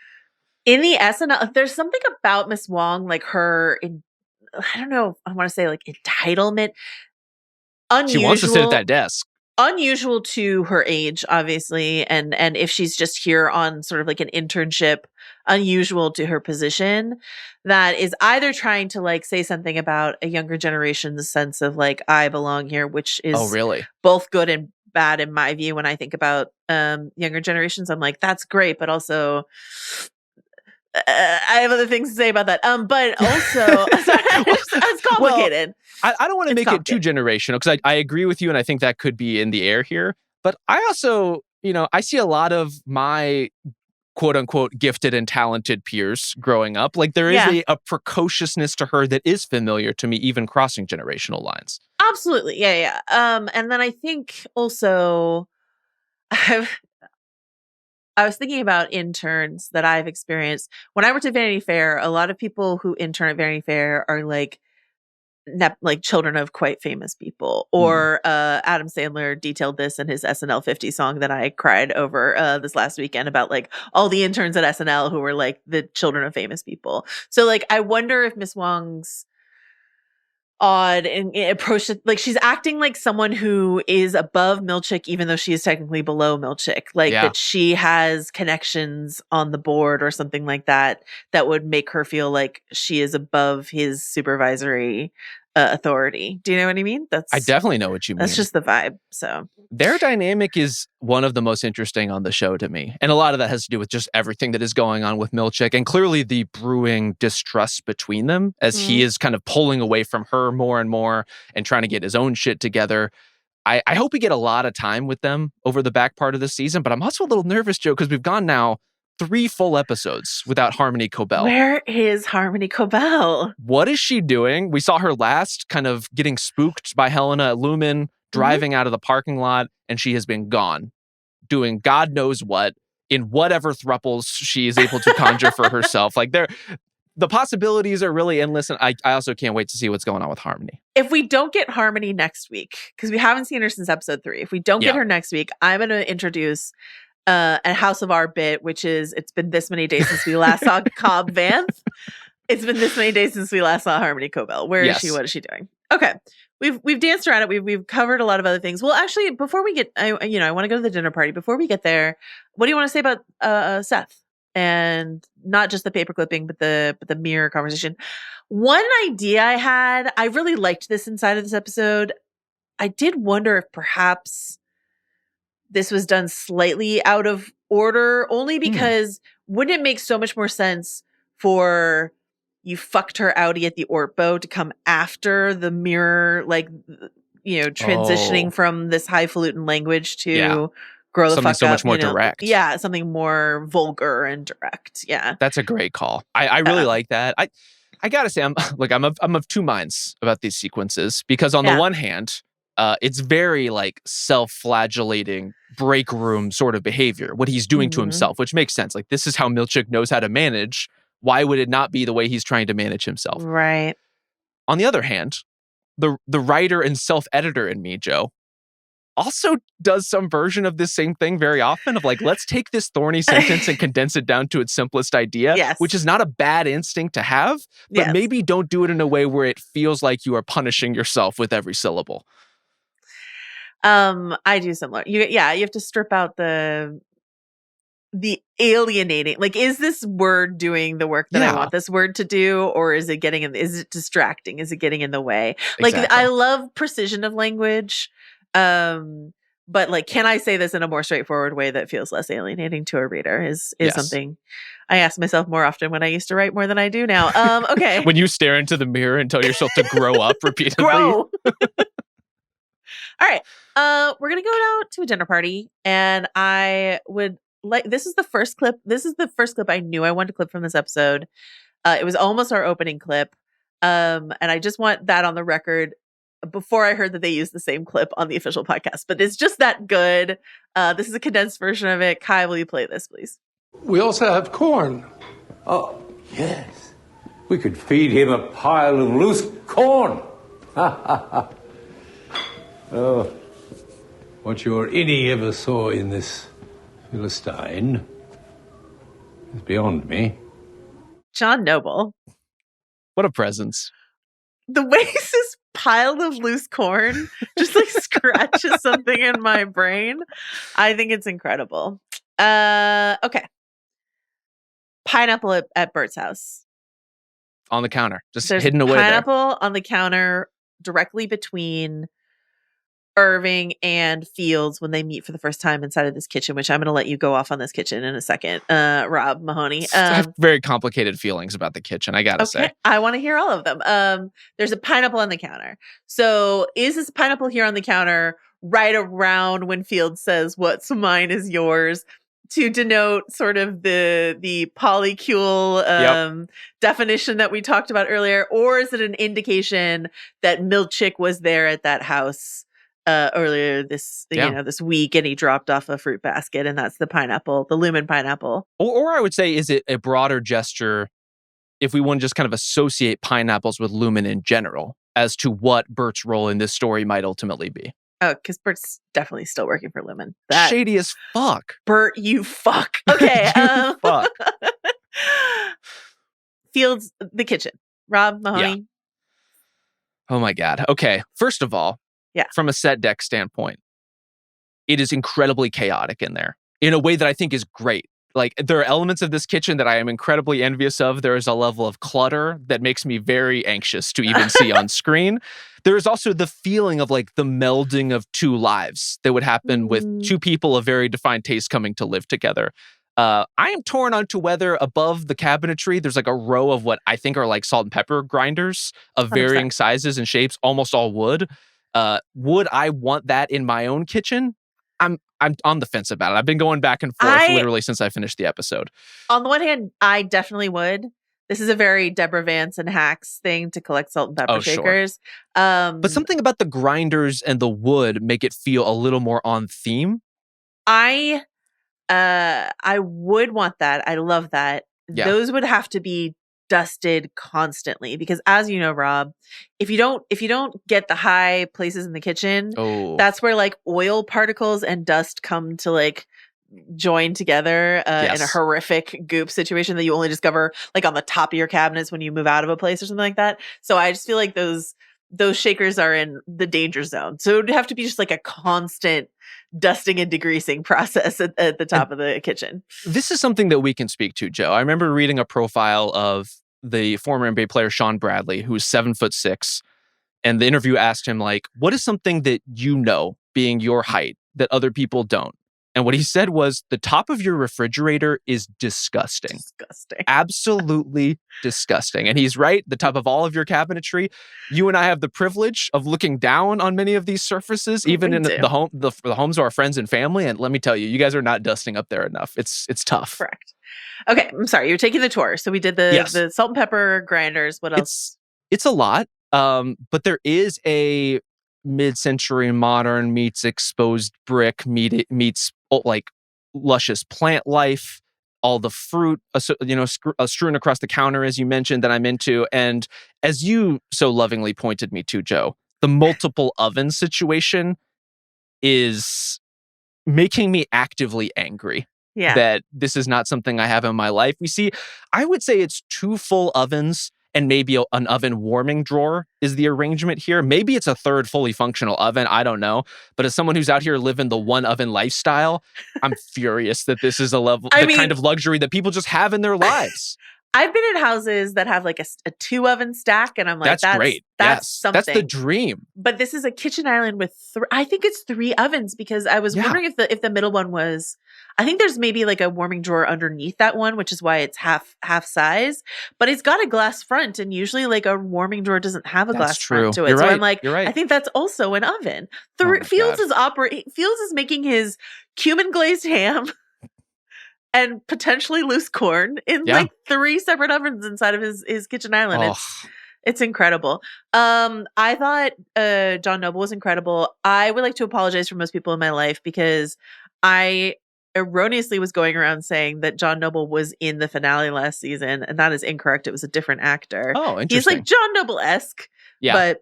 In the SNL, there's something about Miss Wong, like her, I don't know, I want to say like entitlement. Unusual. She wants to sit at that desk. Unusual to her age, obviously. And if she's just here on sort of like an internship, unusual to her position, that is either trying to like say something about a younger generation's sense of like, I belong here, which is really both good and bad in my view. When I think about younger generations, I'm like, that's great, but also I have other things to say about that. But also, it's complicated. Well, I don't want to make it too generational, because I agree with you, and I think that could be in the air here. But I also, I see a lot of my quote unquote gifted and talented peers growing up. Like there is a precociousness to her that is familiar to me, even crossing generational lines. Absolutely. Yeah. And then I think also I was thinking about interns that I've experienced. When I worked at Vanity Fair, a lot of people who intern at Vanity Fair are like children of quite famous people. Or Adam Sandler detailed this in his SNL 50 song that I cried over this last weekend, about like all the interns at SNL who were like the children of famous people. So like I wonder if Miss Wong's odd and approach, like she's acting like someone who is above Milchick, even though she is technically below Milchick, like that she has connections on the board or something like that would make her feel like she is above his supervisory authority. Do you know what I mean? I definitely know what you mean. That's just the vibe. So their dynamic is one of the most interesting on the show to me. And a lot of that has to do with just everything that is going on with Milchick, and clearly the brewing distrust between them as he is kind of pulling away from her more and more and trying to get his own shit together. I hope we get a lot of time with them over the back part of the season, but I'm also a little nervous, Joe, because we've gone now 3 full episodes without Harmony Cobell. Where is Harmony Cobell? What is she doing? We saw her last kind of getting spooked by Helena at Lumen, driving out of the parking lot, and she has been gone, doing God knows what, in whatever thruples she is able to conjure for herself. Like the possibilities are really endless, and I also can't wait to see what's going on with Harmony. If we don't get Harmony next week, because we haven't seen her since episode 3, if we don't get her next week, I'm going to introduce a House of R bit, which is, it's been this many days since we last saw Cobb Vanth. It's been this many days since we last saw Harmony Cobell. Where is she? What is she doing? Okay. We've danced around it. We've covered a lot of other things. Well, actually, before we get, I want to go to the dinner party. Before we get there, what do you want to say about Seth? And not just the paper clipping, but the mirror conversation. One idea I had, I really liked this inside of this episode. I did wonder if perhaps this was done slightly out of order, only because wouldn't it make so much more sense for you fucked her outie at the Ortbo to come after the mirror, like, transitioning from this highfalutin language to grow the something fuck so up, much more direct. Yeah, something more vulgar and direct. Yeah, that's a great call. I really like that. I gotta say, I'm of two minds about these sequences, because on the one hand, it's very like self-flagellating break room sort of behavior, what he's doing to himself, which makes sense. Like, this is how Milchick knows how to manage. Why would it not be the way he's trying to manage himself? Right. On the other hand, the writer and self-editor in me, Joe, also does some version of this same thing very often, of like, let's take this thorny sentence and condense it down to its simplest idea, which is not a bad instinct to have, but maybe don't do it in a way where it feels like you are punishing yourself with every syllable. I do similar. You have to strip out the alienating. Like, is this word doing the work that I want this word to do, or is it is it distracting? Is it getting in the way? Like, I love precision of language. but like, can I say this in a more straightforward way that feels less alienating to a reader is something I ask myself more often when I used to write more than I do now. Okay. When you stare into the mirror and tell yourself to grow up repeatedly. Grow. All right. We're going to go out to a dinner party, and I would like, this is the first clip. This is the first clip I knew I wanted to clip from this episode. It was almost our opening clip. And I just want that on the record before I heard that they used the same clip on the official podcast, but it's just that good. This is a condensed version of it. Kai, will you play this, please? We also have corn. Oh, yes. We could feed him a pile of loose corn. Oh, what your innie ever saw in this Philistine is beyond me. John Noble. What a presence. The way this pile of loose corn just like scratches something in my brain. I think it's incredible. Okay. Pineapple at Burt's house. On the counter. Just There's hidden away pineapple there. on the counter directly between Irving and Fields when they meet for the first time inside of this kitchen, which I'm going to let you go off on this kitchen in a second. Rob, Mahoney. I have very complicated feelings about the kitchen, I gotta say. I want to hear all of them. There's a pineapple on the counter. So is this pineapple here on the counter right around when Fields says, what's mine is yours, to denote sort of the polycule definition that we talked about earlier? Or is it an indication that Milchick was there at that house earlier this this week, and he dropped off a fruit basket, and that's the pineapple, the Lumen pineapple? Or I would say, is it a broader gesture if we want to just kind of associate pineapples with Lumen in general as to what Burt's role in this story might ultimately be? Oh, because Burt's definitely still working for Lumen. Shady as fuck. Burt, you fuck. Okay. You fuck. Fields, the kitchen. Rob, Mahoney. Yeah. Oh my God. Okay. First of all, from a set deck standpoint, it is incredibly chaotic in there in a way that I think is great. Like, there are elements of this kitchen that I am incredibly envious of. There is a level of clutter that makes me very anxious to even see on screen. There is also the feeling of like the melding of two lives that would happen with two people of very defined taste coming to live together. I am torn onto whether above the cabinetry, there's like a row of what I think are like salt and pepper grinders of varying 100%. Sizes and shapes, almost all wood. Would I want that in my own kitchen? I'm on the fence about it. I've been going back and forth literally since I finished the episode. On the one hand, I definitely would. This is a very Deborah Vance and Hacks thing to collect salt and pepper shakers. Sure. But something about the grinders and the wood make it feel a little more on theme. I would want that. I love that. Yeah. Those would have to be dusted constantly, because as you know, Rob, if you don't get the high places in the kitchen, that's where like oil particles and dust come to like join together in a horrific goop situation that you only discover like on the top of your cabinets when you move out of a place or something like that. So I just feel like those shakers are in the danger zone. So it would have to be just like a constant dusting and degreasing process at the top of the kitchen. This is something that we can speak to, Joe. I remember reading a profile of the former NBA player Sean Bradley, who's 7'6", and the interview asked him, like, what is something that you know, being your height, that other people don't? And what he said was, the top of your refrigerator is disgusting. Absolutely disgusting. And he's right. The top of all of your cabinetry. You and I have the privilege of looking down on many of these surfaces, even in the homes of our friends and family. And let me tell you, you guys are not dusting up there enough. It's tough. Correct. Okay, I'm sorry. You're taking the tour. So we did the salt and pepper grinders. What else? It's a lot. But there is a mid-century modern meets exposed brick meets like luscious plant life, all the fruit, strewn across the counter, as you mentioned, that I'm into. And as you so lovingly pointed me to, Joe, the multiple oven situation is making me actively angry. Yeah. That this is not something I have in my life. We see, I would say it's 2 full ovens and maybe an oven warming drawer is the arrangement here. Maybe it's a 3rd fully functional oven. I don't know. But as someone who's out here living the one oven lifestyle, I'm furious that this is kind of luxury that people just have in their lives. I've been in houses that have like a 2-oven stack, and I'm like, that's great. That's something. That's the dream. But this is a kitchen island with I think it's 3 ovens, because I was wondering if the middle one was. I think there's maybe like a warming drawer underneath that one, which is why it's half size. But it's got a glass front, and usually like a warming drawer doesn't have a glass front to it. You're so right. I'm like, You're right. I think that's also an oven. Fields is making his cumin glazed ham and potentially loose corn in like 3 separate ovens inside of his kitchen island. It's incredible. I thought John Noble was incredible. I would like to apologize for most people in my life, because I erroneously was going around saying that John Noble was in the finale last season, and that is incorrect. It was a different actor. Oh, interesting. He's like John Noble-esque, but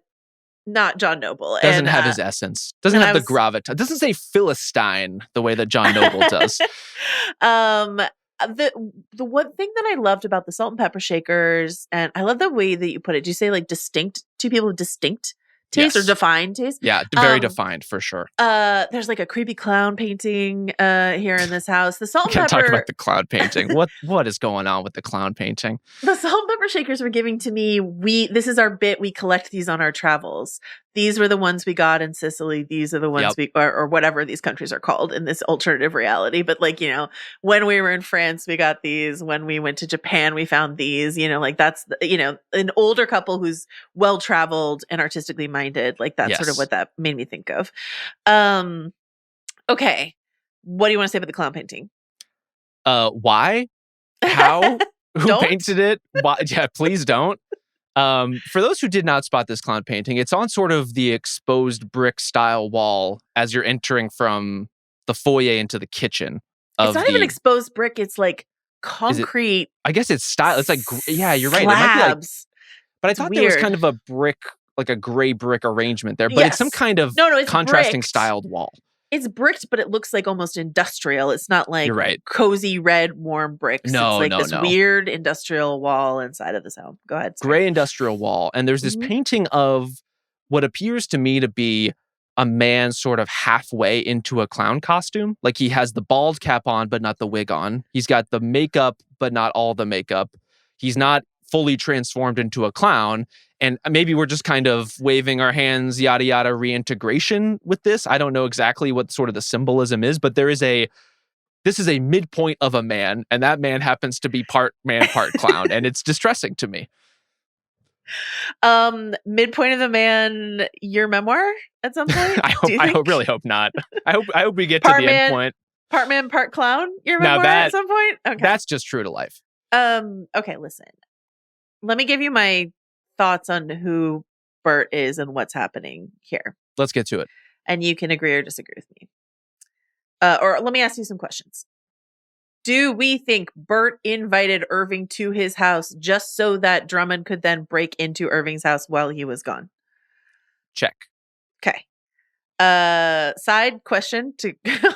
not John Noble. Doesn't have his essence. Doesn't have the gravitas. Doesn't say Philistine the way that John Noble does. The one thing that I loved about the salt and pepper shakers, and I love the way that you put it. Do you say like distinct? 2 people with distinct taste or defined taste? Yeah, very defined for sure. There's like a creepy clown painting here in this house. The salt and pepper. Talk about the clown painting. What is going on with the clown painting? The salt and pepper shakers were giving to me. This is our bit. We collect these on our travels. These were the ones we got in Sicily. These are the ones or whatever these countries are called in this alternative reality. But like, when we were in France, we got these. When we went to Japan, we found these. Like that's an older couple who's well traveled and artistically minded. Like that's sort of what that made me think of. Okay, what do you want to say about the clown painting? Why? How? Who painted it? Why? Yeah, please don't. For those who did not spot this clown painting, it's on sort of the exposed brick style wall as you're entering from the foyer into the kitchen. It's not even exposed brick. It's like concrete. I guess it's style. It's like, you're right. Slabs. It might be like, but I thought there was kind of a brick, like a gray brick arrangement there, but it's some kind of contrasting styled wall. It's bricked, but it looks like almost industrial. It's not like cozy red warm bricks. It's like this weird industrial wall inside of this home. Go ahead. Sorry. Gray industrial wall. And there's this painting of what appears to me to be a man sort of halfway into a clown costume. Like he has the bald cap on, but not the wig on. He's got the makeup, but not all the makeup. He's not fully transformed into a clown. And maybe we're just kind of waving our hands, yada, yada, reintegration with this. I don't know exactly what sort of the symbolism is, but this is a midpoint of a man, and that man happens to be part man, part clown, and it's distressing to me. Midpoint of the man, your memoir at some point? I really hope not. I hope we get to the end point. Part man, part clown, your memoir at some point? Okay. That's just true to life. Okay, listen. Let me give you my thoughts on who Burt is and what's happening here. Let's get to it. And you can agree or disagree with me. Or let me ask you some questions. Do we think Burt invited Irving to his house just so that Drummond could then break into Irving's house while he was gone? Check. Okay. Side question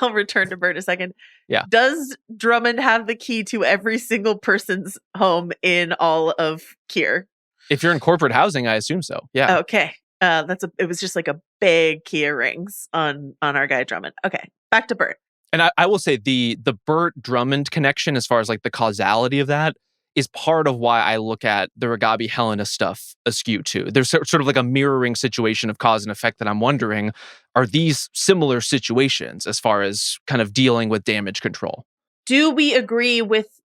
I'll return to Burt in a second. Yeah. Does Drummond have the key to every single person's home in all of Kier? If you're in corporate housing, I assume so. Yeah. Okay. It was just like a big key of rings on our guy Drummond. Okay. Back to Burt. And I will say the Burt Drummond connection, as far as like the causality of that, is part of why I look at the Ragabi Helena stuff askew too. There's sort of like a mirroring situation of cause and effect that I'm wondering, are these similar situations as far as kind of dealing with damage control? Do we agree with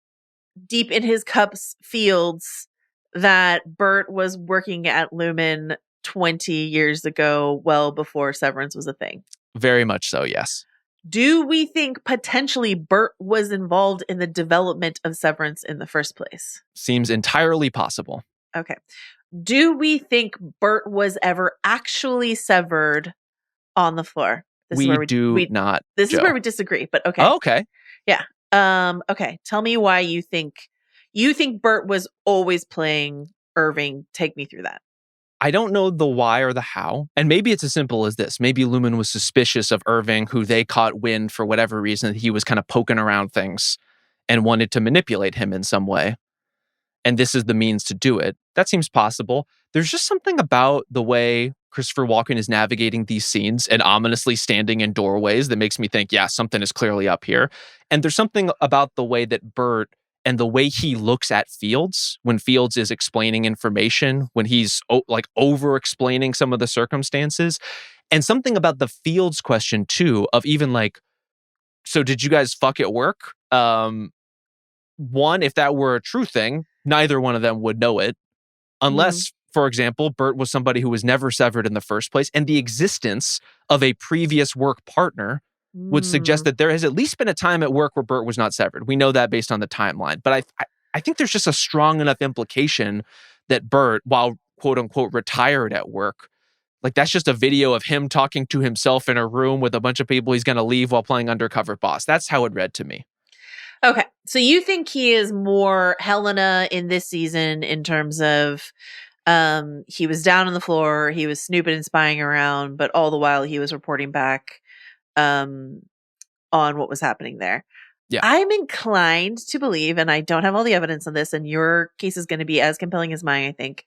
Deep in His Cups Fields that Burt was working at Lumen 20 years ago, well before Severance was a thing? Very much so, yes. Do we think potentially Burt was involved in the development of Severance in the first place? Seems entirely possible. Okay. Do we think Burt was ever actually severed on the floor? This is where we do not. This is where we disagree, but okay. Oh, okay. Yeah. Okay. Tell me why you think Burt was always playing Irving. Take me through that. I don't know the why or the how. And maybe it's as simple as this. Maybe Lumen was suspicious of Irving, who they caught wind for whatever reason. He was kind of poking around things and wanted to manipulate him in some way. And this is the means to do it. That seems possible. There's just something about the way Christopher Walken is navigating these scenes and ominously standing in doorways that makes me think, yeah, something is clearly up here. And there's something about the way that Burt and the way he looks at Fields when Fields is explaining information, when he's over-explaining some of the circumstances, and something about the Fields question too, of even like, so did you guys fuck at work? One, if that were a true thing, neither one of them would know it, unless, for example, Burt was somebody who was never severed in the first place, and the existence of a previous work partner would suggest that there has at least been a time at work where Burt was not severed. We know that based on the timeline. But I think there's just a strong enough implication that Burt, while quote unquote retired at work, like that's just a video of him talking to himself in a room with a bunch of people he's going to leave while playing undercover boss. That's how it read to me. Okay. So you think he is more Helena in this season in terms of he was down on the floor, he was snooping and spying around, but all the while he was reporting back on what was happening there. Yeah. I'm inclined to believe, and I don't have all the evidence on this, and your case is going to be as compelling as mine, I think.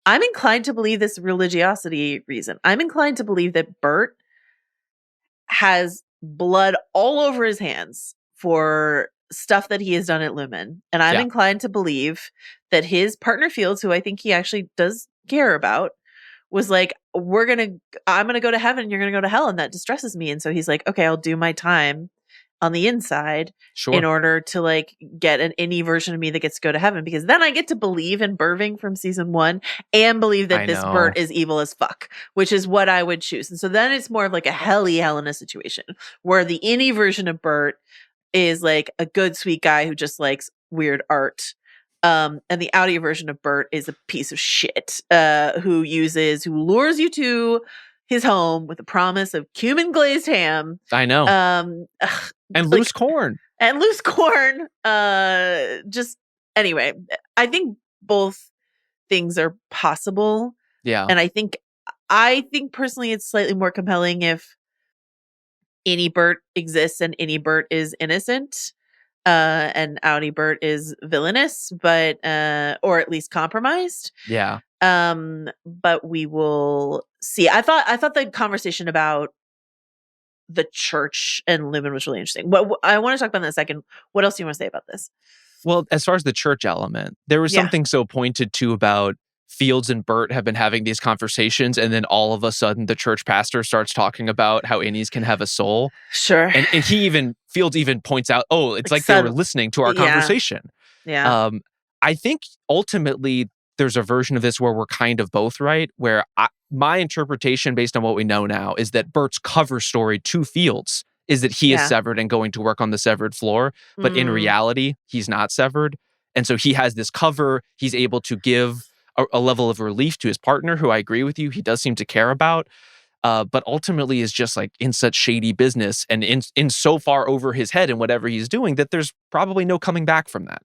I'm inclined to believe this religiosity reason. I'm inclined to believe that Burt has blood all over his hands for stuff that he has done at Lumen. And I'm inclined to believe that his partner Fields, who I think he actually does care about, was like, I'm going to go to heaven and you're going to go to hell. And that distresses me. And so he's like, okay, I'll do my time on the inside in order to like get any version of me that gets to go to heaven, because then I get to believe in Irving from season 1 and believe that this Burt is evil as fuck, which is what I would choose. And so then it's more of like a Helly Helena situation where the any version of Burt is like a good, sweet guy who just likes weird art. And the Audi version of Burt is a piece of shit who lures you to his home with the promise of cumin glazed ham. I know. And loose corn. And loose corn. Just anyway, I think both things are possible. Yeah. And I think personally it's slightly more compelling if any Burt exists and any Burt is innocent. And Audi Burt is villainous, but or at least compromised. Yeah. But we will see. I thought the conversation about the church and Lumen was really interesting. What I want to talk about in a second. What else do you want to say about this? Well, as far as the church element, there was something so pointed to about Fields and Burt have been having these conversations, and then all of a sudden the church pastor starts talking about how innies can have a soul. Sure. And Fields even points out, it's like they were listening to our conversation. Yeah. I think ultimately there's a version of this where we're kind of both right, where my interpretation based on what we know now is that Burt's cover story to Fields is that he is severed and going to work on the severed floor, but in reality, he's not severed. And so he has this cover. He's able to give a level of relief to his partner, who I agree with you, he does seem to care about, but ultimately is just like in such shady business and in so far over his head in whatever he's doing that there's probably no coming back from that.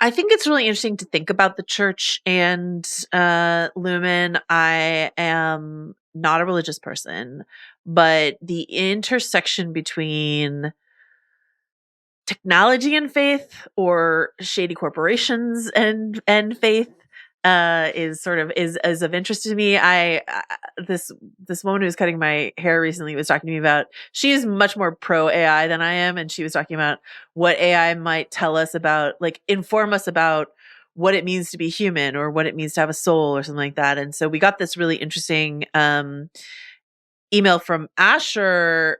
I think it's really interesting to think about the church and Lumen. I am not a religious person, but the intersection between technology and faith, or shady corporations and faith, is of interest to me. This woman who was cutting my hair recently was talking to me about, she is much more pro AI than I am, and she was talking about what AI might tell us about, like inform us about what it means to be human or what it means to have a soul or something like that. And so we got this really interesting email from Asher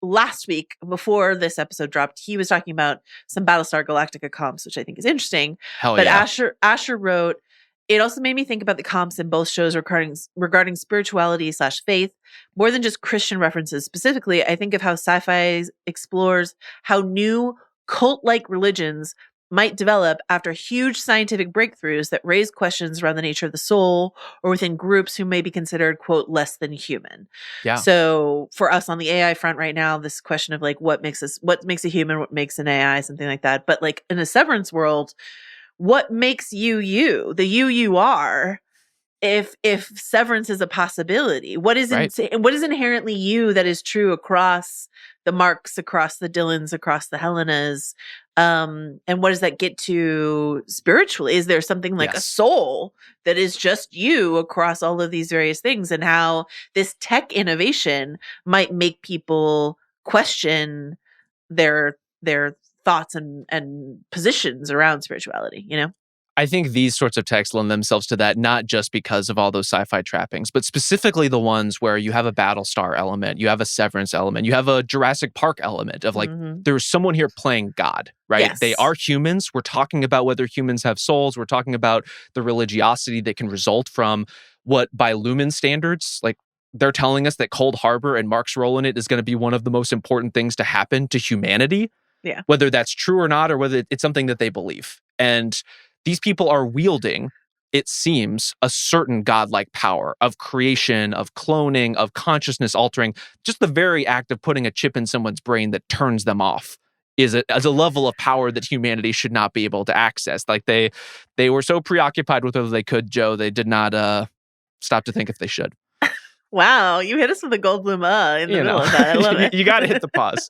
last week before this episode dropped. He was talking about some Battlestar Galactica comps, which I think is interesting. But Asher wrote, it also made me think about the comps in both shows regarding spirituality / faith, more than just Christian references. Specifically, I think of how sci-fi explores how new cult-like religions might develop after huge scientific breakthroughs that raise questions around the nature of the soul, or within groups who may be considered, quote, less than human. Yeah. So for us on the AI front right now, this question of like, what makes a human, what makes an AI, something like that. But like in a Severance world, what makes you, the you are, if Severance is a possibility? What is what is inherently you that is true across the Marks, across the Dylans, across the Helenas? And what does that get to spiritually? Is there something like a soul that is just you across all of these various things, and how this tech innovation might make people question their thoughts and positions around spirituality, you know? I think these sorts of texts lend themselves to that, not just because of all those sci-fi trappings, but specifically the ones where you have a Battlestar element, you have a Severance element, you have a Jurassic Park element of like, there's someone here playing God, right? Yes. They are humans. We're talking about whether humans have souls. We're talking about the religiosity that can result from what, by Lumen standards, like they're telling us that Cold Harbor and Mark's role in it is going to be one of the most important things to happen to humanity. Yeah. Whether that's true or not, or whether it's something that they believe. And these people are wielding, it seems, a certain godlike power of creation, of cloning, of consciousness altering. Just the very act of putting a chip in someone's brain that turns them off is a level of power that humanity should not be able to access. Like they were so preoccupied with whether they could, Joe, they did not stop to think if they should. Wow, you hit us with a Goldblum in the middle of that. I love it. You got to hit the pause.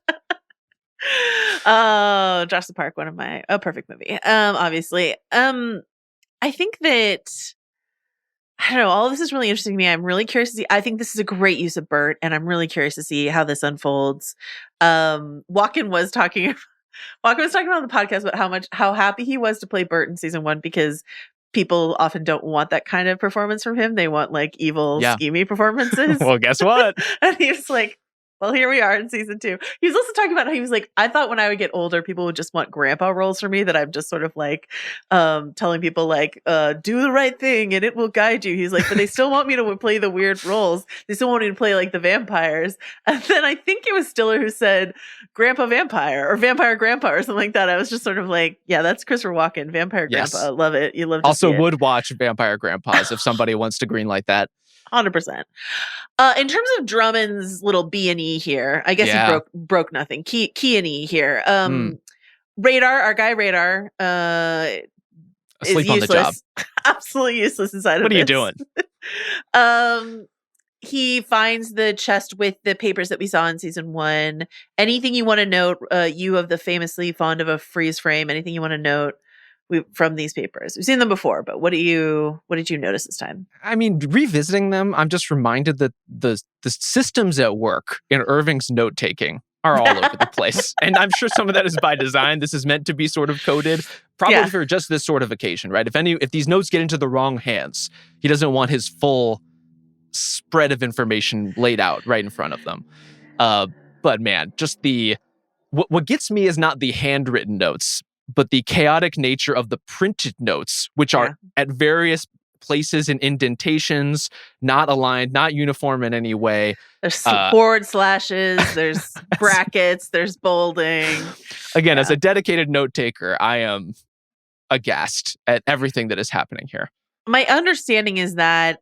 Oh, Jurassic Park, perfect movie. Obviously. I think that, I don't know, all of this is really interesting to me. I'm really curious to see. I think this is a great use of Burt, and I'm really curious to see how this unfolds. Walken was talking on the podcast about how happy he was to play Burt in season 1 because people often don't want that kind of performance from him. They want like evil, schemy performances. Well, guess what? And he was like, well, here we are in season 2. He was also talking about how he was like, I thought when I would get older, people would just want grandpa roles for me, that I'm just sort of like telling people like, do the right thing and it will guide you. He's like, but they still want me to play the weird roles. They still want me to play like the vampires. And then I think it was Stiller who said grandpa vampire or vampire grandpa or something like that. I was just sort of like, yeah, that's Christopher Walken, vampire grandpa. Love it. You love to also see it. Would watch Vampire Grandpas if somebody wants to greenlight that. 100%. In terms of Drummond's little B&E here, I guess he broke nothing. Key and E here. Radar, our guy Radar, asleep is on the job. Absolutely useless inside what of this. What are you doing? He finds the chest with the papers that we saw in season 1. Anything you want to note, you of the famously fond of a freeze frame, anything you want to note from these papers? We've seen them before, but what did you notice this time? I mean, revisiting them, I'm just reminded that the systems at work in Irving's note-taking are all over the place. And I'm sure some of that is by design. This is meant to be sort of coded, probably for just this sort of occasion, right? If these notes get into the wrong hands, he doesn't want his full spread of information laid out right in front of them. But man, just what gets me is not the handwritten notes, but the chaotic nature of the printed notes, which are at various places and indentations, not aligned, not uniform in any way. There's forward slashes, there's brackets, there's bolding. Again, as a dedicated note taker, I am aghast at everything that is happening here. My understanding is that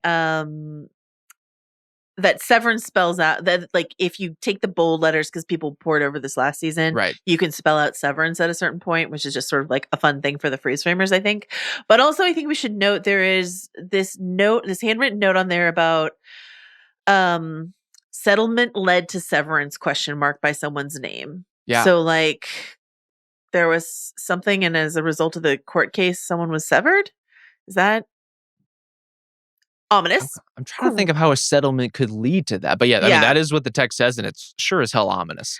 that Severance spells out that, like, if you take the bold letters, because people poured over this last season, right, you can spell out Severance at a certain point, which is just sort of like a fun thing for the freeze framers, I think. But also, I think we should note there is this handwritten note on there about settlement led to severance ? By someone's name. Yeah. So like there was something, and as a result of the court case, someone was severed. Is that ominous? I'm trying to think of how a settlement could lead to that. But I mean, that is what the text says, and it's sure as hell ominous.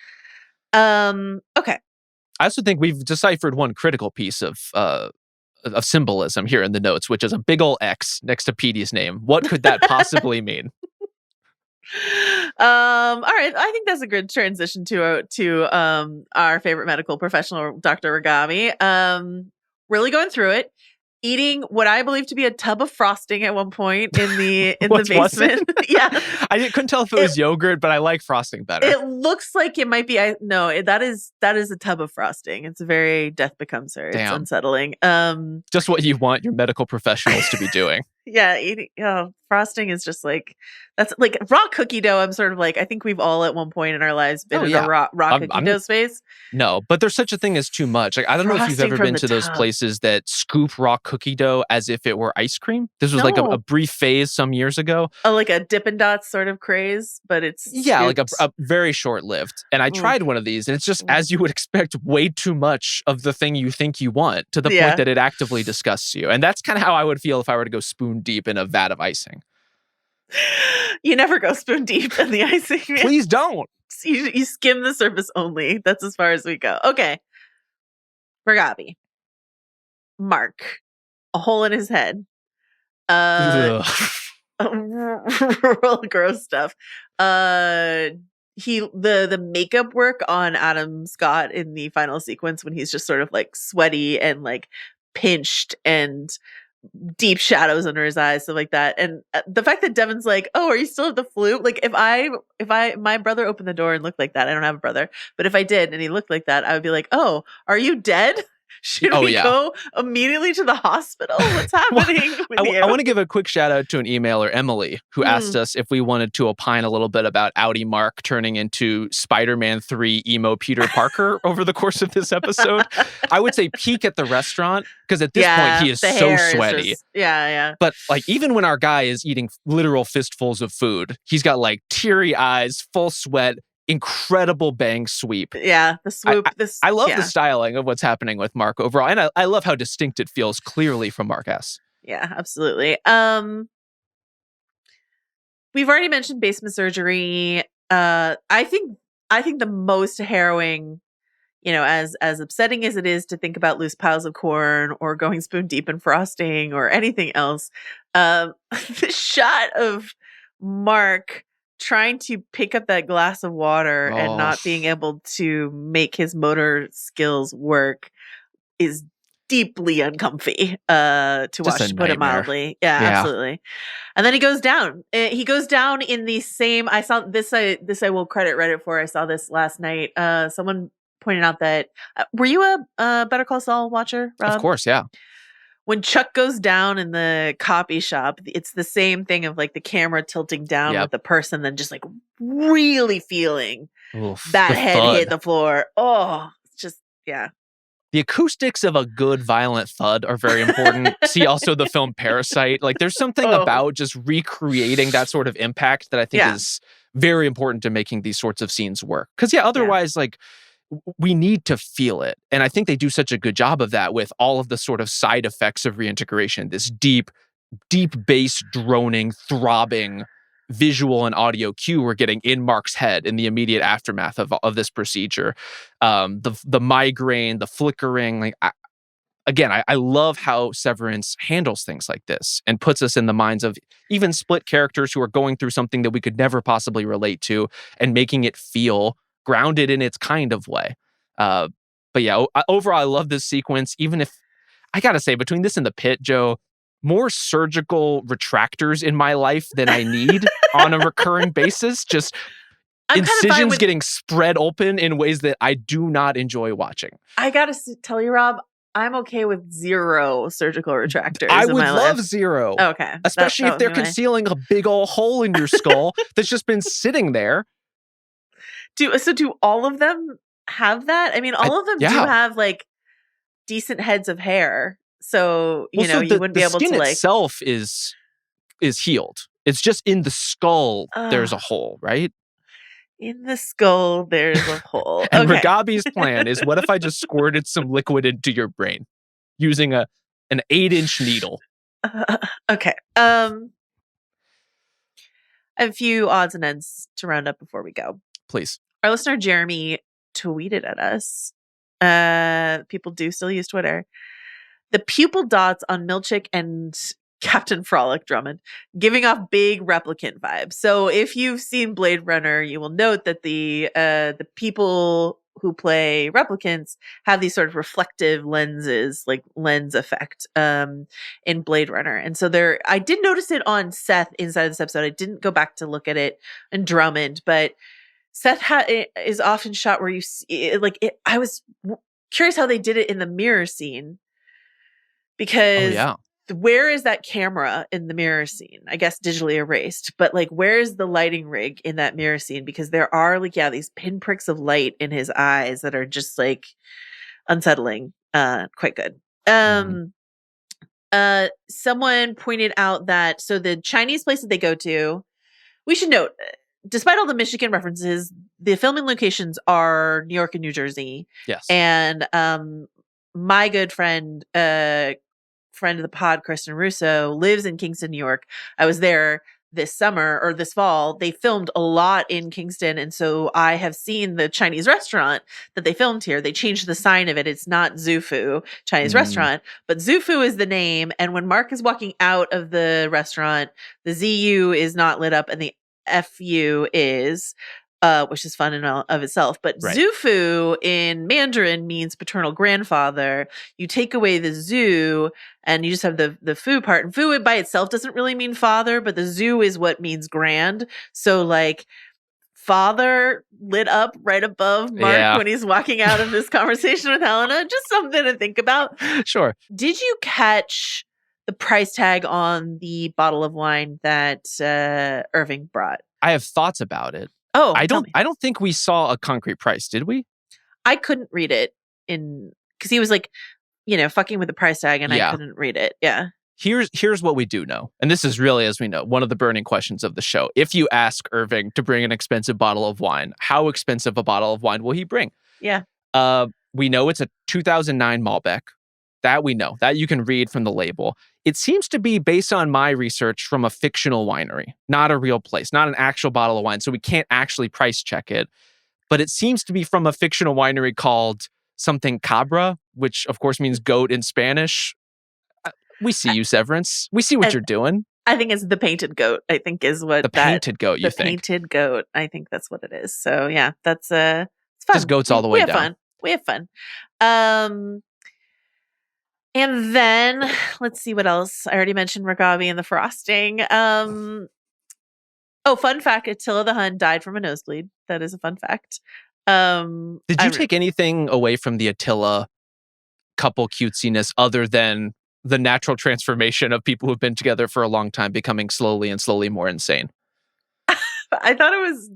Okay. I also think we've deciphered one critical piece of symbolism here in the notes, which is a big ol' X next to Petey's name. What could that possibly mean? All right. I think that's a good transition to our favorite medical professional, Dr. Ragami. Really going through it. Eating what I believe to be a tub of frosting at one point in the basement. Yeah, I couldn't tell if it was yogurt, but I like frosting better. It looks like it might be. That is a tub of frosting. It's a very Death Becomes Her. It's unsettling. Just what you want your medical professionals to be doing. Yeah, eating frosting is just like, that's like raw cookie dough. I'm sort of like, I think we've all at one point in our lives been in a raw cookie dough space. No, but there's such a thing as too much. Like, I don't know if you've ever been to those places that scoop raw cookie dough as if it were ice cream. This was like a brief phase some years ago. Like a Dippin' Dots sort of craze, but it's like a very short-lived. And I tried one of these, and it's just, as you would expect, way too much of the thing you think you want, to the point that it actively disgusts you. And that's kind of how I would feel if I were to go spoon deep in a vat of icing. You never go spoon deep in the icing. Please don't. You skim the surface only. That's as far as we go. Okay. Gabi. Mark. A hole in his head. Real gross stuff. The makeup work on Adam Scott in the final sequence when he's just sort of like sweaty and like pinched and deep shadows under his eyes, stuff like that. And the fact that Devin's like, "Oh, are you still have the flu?" Like if my brother opened the door and looked like that, I don't have a brother, but if I did and he looked like that, I would be like, "Oh, are you dead? Should we go immediately to the hospital? What's happening with you?" I want to give a quick shout out to an emailer, Emily, who asked us if we wanted to opine a little bit about Outie Mark turning into Spider-Man 3 emo Peter Parker over the course of this episode. I would say peak at the restaurant, because at this point he is so sweaty. But like even when our guy is eating literal fistfuls of food, he's got like teary eyes, full sweat, incredible bang sweep. Yeah, the swoop. I love the styling of what's happening with Mark overall. And I love how distinct it feels clearly from Mark S. Yeah, absolutely. We've already mentioned basement surgery. I think the most harrowing, as upsetting as it is to think about loose piles of corn or going spoon deep in frosting or anything else, the shot of Mark trying to pick up that glass of water and not being able to make his motor skills work is deeply uncomfy to watch, to put it mildly. Yeah, absolutely. And then he goes down. He goes down in the same. I saw this. I will credit Reddit for. I saw this last night. Someone pointed out that were you a Better Call Saul watcher, Rob? Of course, yeah. When Chuck goes down in the copy shop, it's the same thing of like the camera tilting down with the person, then just like really feeling that head hit the floor. Oh, it's just, The acoustics of a good violent thud are very important. See also the film Parasite. Like there's something about just recreating that sort of impact that I think is very important to making these sorts of scenes work. Because otherwise like we need to feel it. And I think they do such a good job of that with all of the sort of side effects of reintegration. This deep, deep bass droning, throbbing visual and audio cue we're getting in Mark's head in the immediate aftermath of this procedure. The migraine, the flickering. Like I love how Severance handles things like this and puts us in the minds of even split characters who are going through something that we could never possibly relate to and making it feel grounded in its kind of way. But yeah, overall, I love this sequence. Even if, I gotta say, between this and the pit, Joe, more surgical retractors in my life than I need on a recurring basis. Just incisions getting spread open in ways that I do not enjoy watching. I gotta tell you, Rob, I'm okay with 0 surgical retractors. I would love 0. Okay. Especially if they're concealing a big old hole in your skull that's just been sitting there. Do all of them have that? I mean, all of them do have like decent heads of hair. So, you wouldn't be able to like... The skin itself is healed. It's just in the skull, there's a hole, right? In the skull, there's a hole. And Ragabi's plan is, what if I just squirted some liquid into your brain using an 8-inch needle? Okay. A few odds and ends to round up before we go. Please. Our listener Jeremy tweeted at us. People do still use Twitter. The pupil dots on Milchick and Captain Frolic Drummond giving off big replicant vibes. So if you've seen Blade Runner, you will note that the people who play replicants have these sort of reflective lenses, like lens effect, in Blade Runner. And so I did notice it on Seth inside of this episode. I didn't go back to look at it in Drummond, but Seth is often shot where you see I was curious how they did it in the mirror scene, because where is that camera in the mirror scene? I guess digitally erased, but like, where is the lighting rig in that mirror scene? Because there are these pinpricks of light in his eyes that are just like unsettling. Quite good. Someone pointed out that, so the Chinese place that they go to, we should note, despite all the Michigan references, the filming locations are New York and New Jersey. Yes. And my good friend of the pod, Kristen Russo, lives in Kingston, New York. I was there this summer or this fall, they filmed a lot in Kingston. And so I have seen the Chinese restaurant that they filmed here. They changed the sign of it. It's not Zufu Chinese restaurant, but Zufu is the name. And when Mark is walking out of the restaurant, the ZU is not lit up and the FU is, which is fun in all of itself. But Zufu in Mandarin means paternal grandfather. You take away the Zu and you just have the Fu part. And Fu by itself doesn't really mean father, but the Zu is what means grand. So like father lit up right above Mark when he's walking out of this conversation with Helena. Just something to think about. Sure. Did you catch the price tag on the bottle of wine that Irving brought? I have thoughts about it. Oh, I don't think we saw a concrete price, did we? I couldn't read it because he was like, fucking with the price tag, and I couldn't read it. Yeah. Here's what we do know, and this is really, as we know, one of the burning questions of the show. If you ask Irving to bring an expensive bottle of wine, how expensive a bottle of wine will he bring? Yeah. We know it's a 2009 Malbec. That we know. That you can read from the label. It seems to be based on my research from a fictional winery, not a real place, not an actual bottle of wine. So we can't actually price check it. But it seems to be from a fictional winery called something Cabra, which of course means goat in Spanish. We see you, Severance. We see what you're doing. I think it's the painted goat, I think is what the painted goat, you think? The painted goat. I think that's what it is. So yeah, that's it's fun. Just goats all the way down. We have fun. And then let's see what else. I already mentioned Ragavi and the frosting. Fun fact, Attila the Hun died from a nosebleed. That is a fun fact. Did you take anything away from the Attila couple cutesiness other than the natural transformation of people who've been together for a long time becoming slowly more insane? I thought it was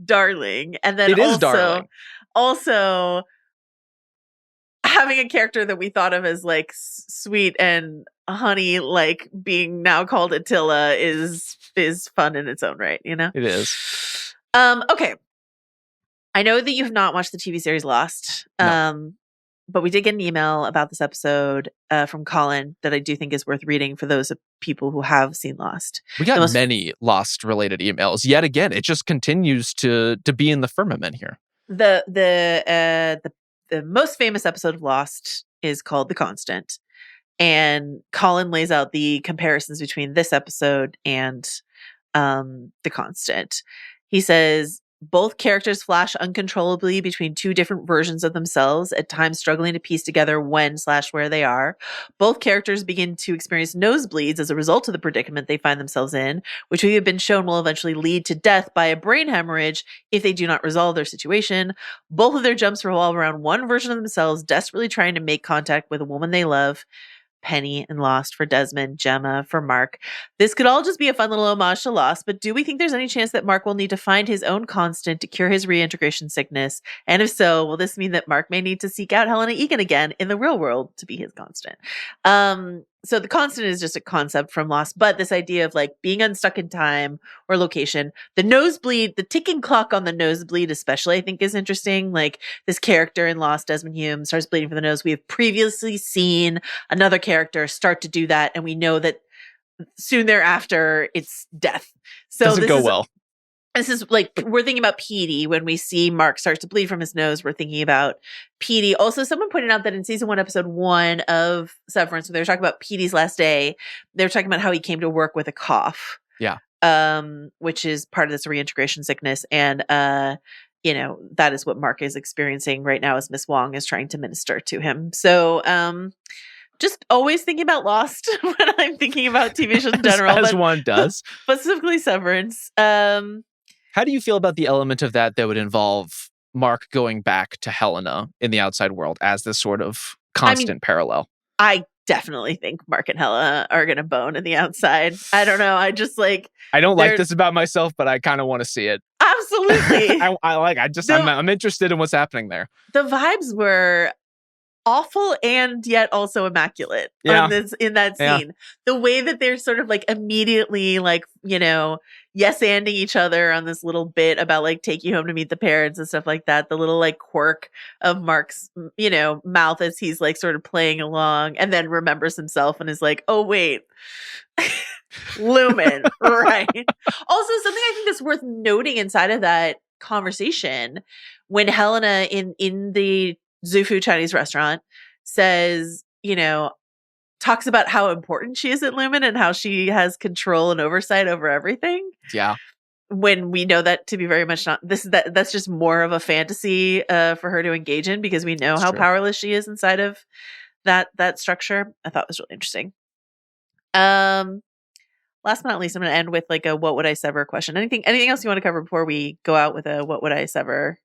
darling. And then it is darling. Also having a character that we thought of as like sweet and honey, like being now called Attila is fun in its own right, It is. Okay. I know that you have not watched the TV series Lost. No. But we did get an email about this episode from Colin that I do think is worth reading for those people who have seen Lost. We got many Lost related emails. Yet again, it just continues to be in the firmament here. The most famous episode of Lost is called The Constant. And Colin lays out the comparisons between this episode and The Constant. He says, both characters flash uncontrollably between two different versions of themselves, at times struggling to piece together when/where they are. Both characters begin to experience nosebleeds as a result of the predicament they find themselves in, which we have been shown will eventually lead to death by a brain hemorrhage if they do not resolve their situation. Both of their jumps revolve around one version of themselves, desperately trying to make contact with a woman they love. Penny and Lost for Desmond, Gemma for Mark. This could all just be a fun little homage to Lost, but do we think there's any chance that Mark will need to find his own constant to cure his reintegration sickness? And if so, will this mean that Mark may need to seek out Helena Egan again in the real world to be his constant? So the constant is just a concept from Lost, but this idea of like being unstuck in time or location, the nosebleed, the ticking clock on the nosebleed especially, I think is interesting. Like this character in Lost, Desmond Hume, starts bleeding from the nose. We have previously seen another character start to do that, and we know that soon thereafter it's death. So doesn't go well. This is like, we're thinking about Petey when we see Mark start to bleed from his nose. We're thinking about Petey. Also, someone pointed out that in season 1, episode 1 of Severance, when they were talking about Petey's last day, they were talking about how he came to work with a cough. Yeah. Which is part of this reintegration sickness. And, that is what Mark is experiencing right now as Miss Wong is trying to minister to him. So, just always thinking about Lost when I'm thinking about TV shows in general. As one does. But specifically Severance. How do you feel about the element of that would involve Mark going back to Helena in the outside world as this sort of constant parallel? I definitely think Mark and Helena are going to bone in the outside. I don't know. I just like... I don't like this about myself, but I kind of want to see it. Absolutely. I'm interested in what's happening there. The vibes were awful and yet also immaculate in that scene. Yeah. The way that they're sort of like immediately like, yes-anding each other on this little bit about like take you home to meet the parents and stuff like that. The little like quirk of Mark's, mouth as he's like sort of playing along and then remembers himself and is like, oh wait, Lumen, right. Also, something I think that's worth noting inside of that conversation, when Helena in the Zufu Chinese restaurant says, talks about how important she is at Lumen and how she has control and oversight over everything. Yeah. When we know that to be very much not that's just more of a fantasy for her to engage in, because we know how powerless she is inside of that structure. I thought was really interesting. Last but not least, I'm going to end with like a what would I sever question. Anything else you want to cover before we go out with a what would I sever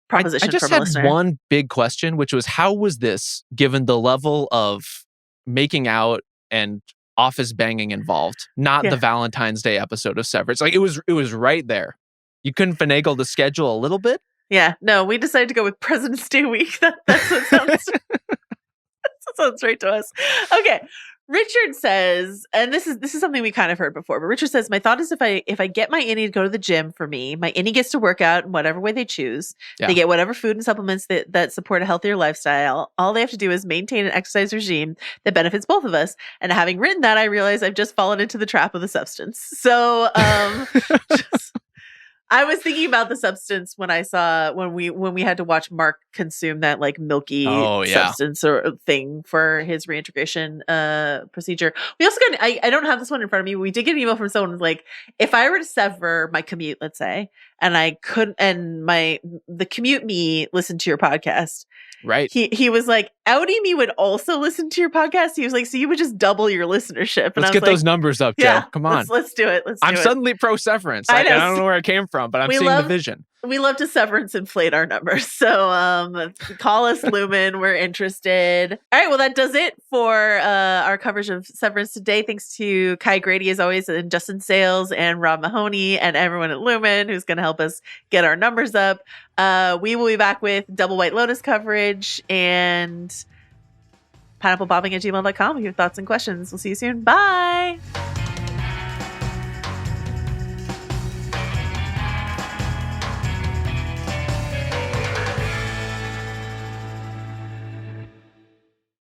proposition? I just from a had listener? one big question, which was how was this, given the level of making out and office banging involved, not the Valentine's Day episode of Severance? Like it was right there. You couldn't finagle the schedule a little bit? Yeah, no, we decided to go with President's Day week. That's what sounds. That sounds right to us. Okay. Richard says, and this is something we kind of heard before, but Richard says, my thought is if I get my innie to go to the gym for me, my innie gets to work out in whatever way they choose. Yeah. They get whatever food and supplements that support a healthier lifestyle. All they have to do is maintain an exercise regime that benefits both of us. And having written that, I realize I've just fallen into the trap of the substance. So I was thinking about the substance when I saw when we had to watch Mark consume that like milky substance or thing for his reintegration procedure. We also got I don't have this one in front of me, but we did get an email from someone who was like, if I were to sever my commute, let's say, and I couldn't, and the commute me listened to your podcast. Right. He was like, Audi me would also listen to your podcast. He was like, so you would just double your listenership. And let's get those numbers up, Joe. Come on. Let's do it. I'm suddenly pro Severance. I don't know where it came from, but I'm seeing the vision. We love to Severance inflate our numbers. So call us Lumen. We're interested. All right. Well, that does it for our coverage of Severance today. Thanks to Kai Grady, as always, and Justin Sayles and Rob Mahoney and everyone at Lumen who's going to help us get our numbers up. We will be back with double White Lotus coverage and pineapplebobbing@gmail.com with your thoughts and questions. We'll see you soon. Bye.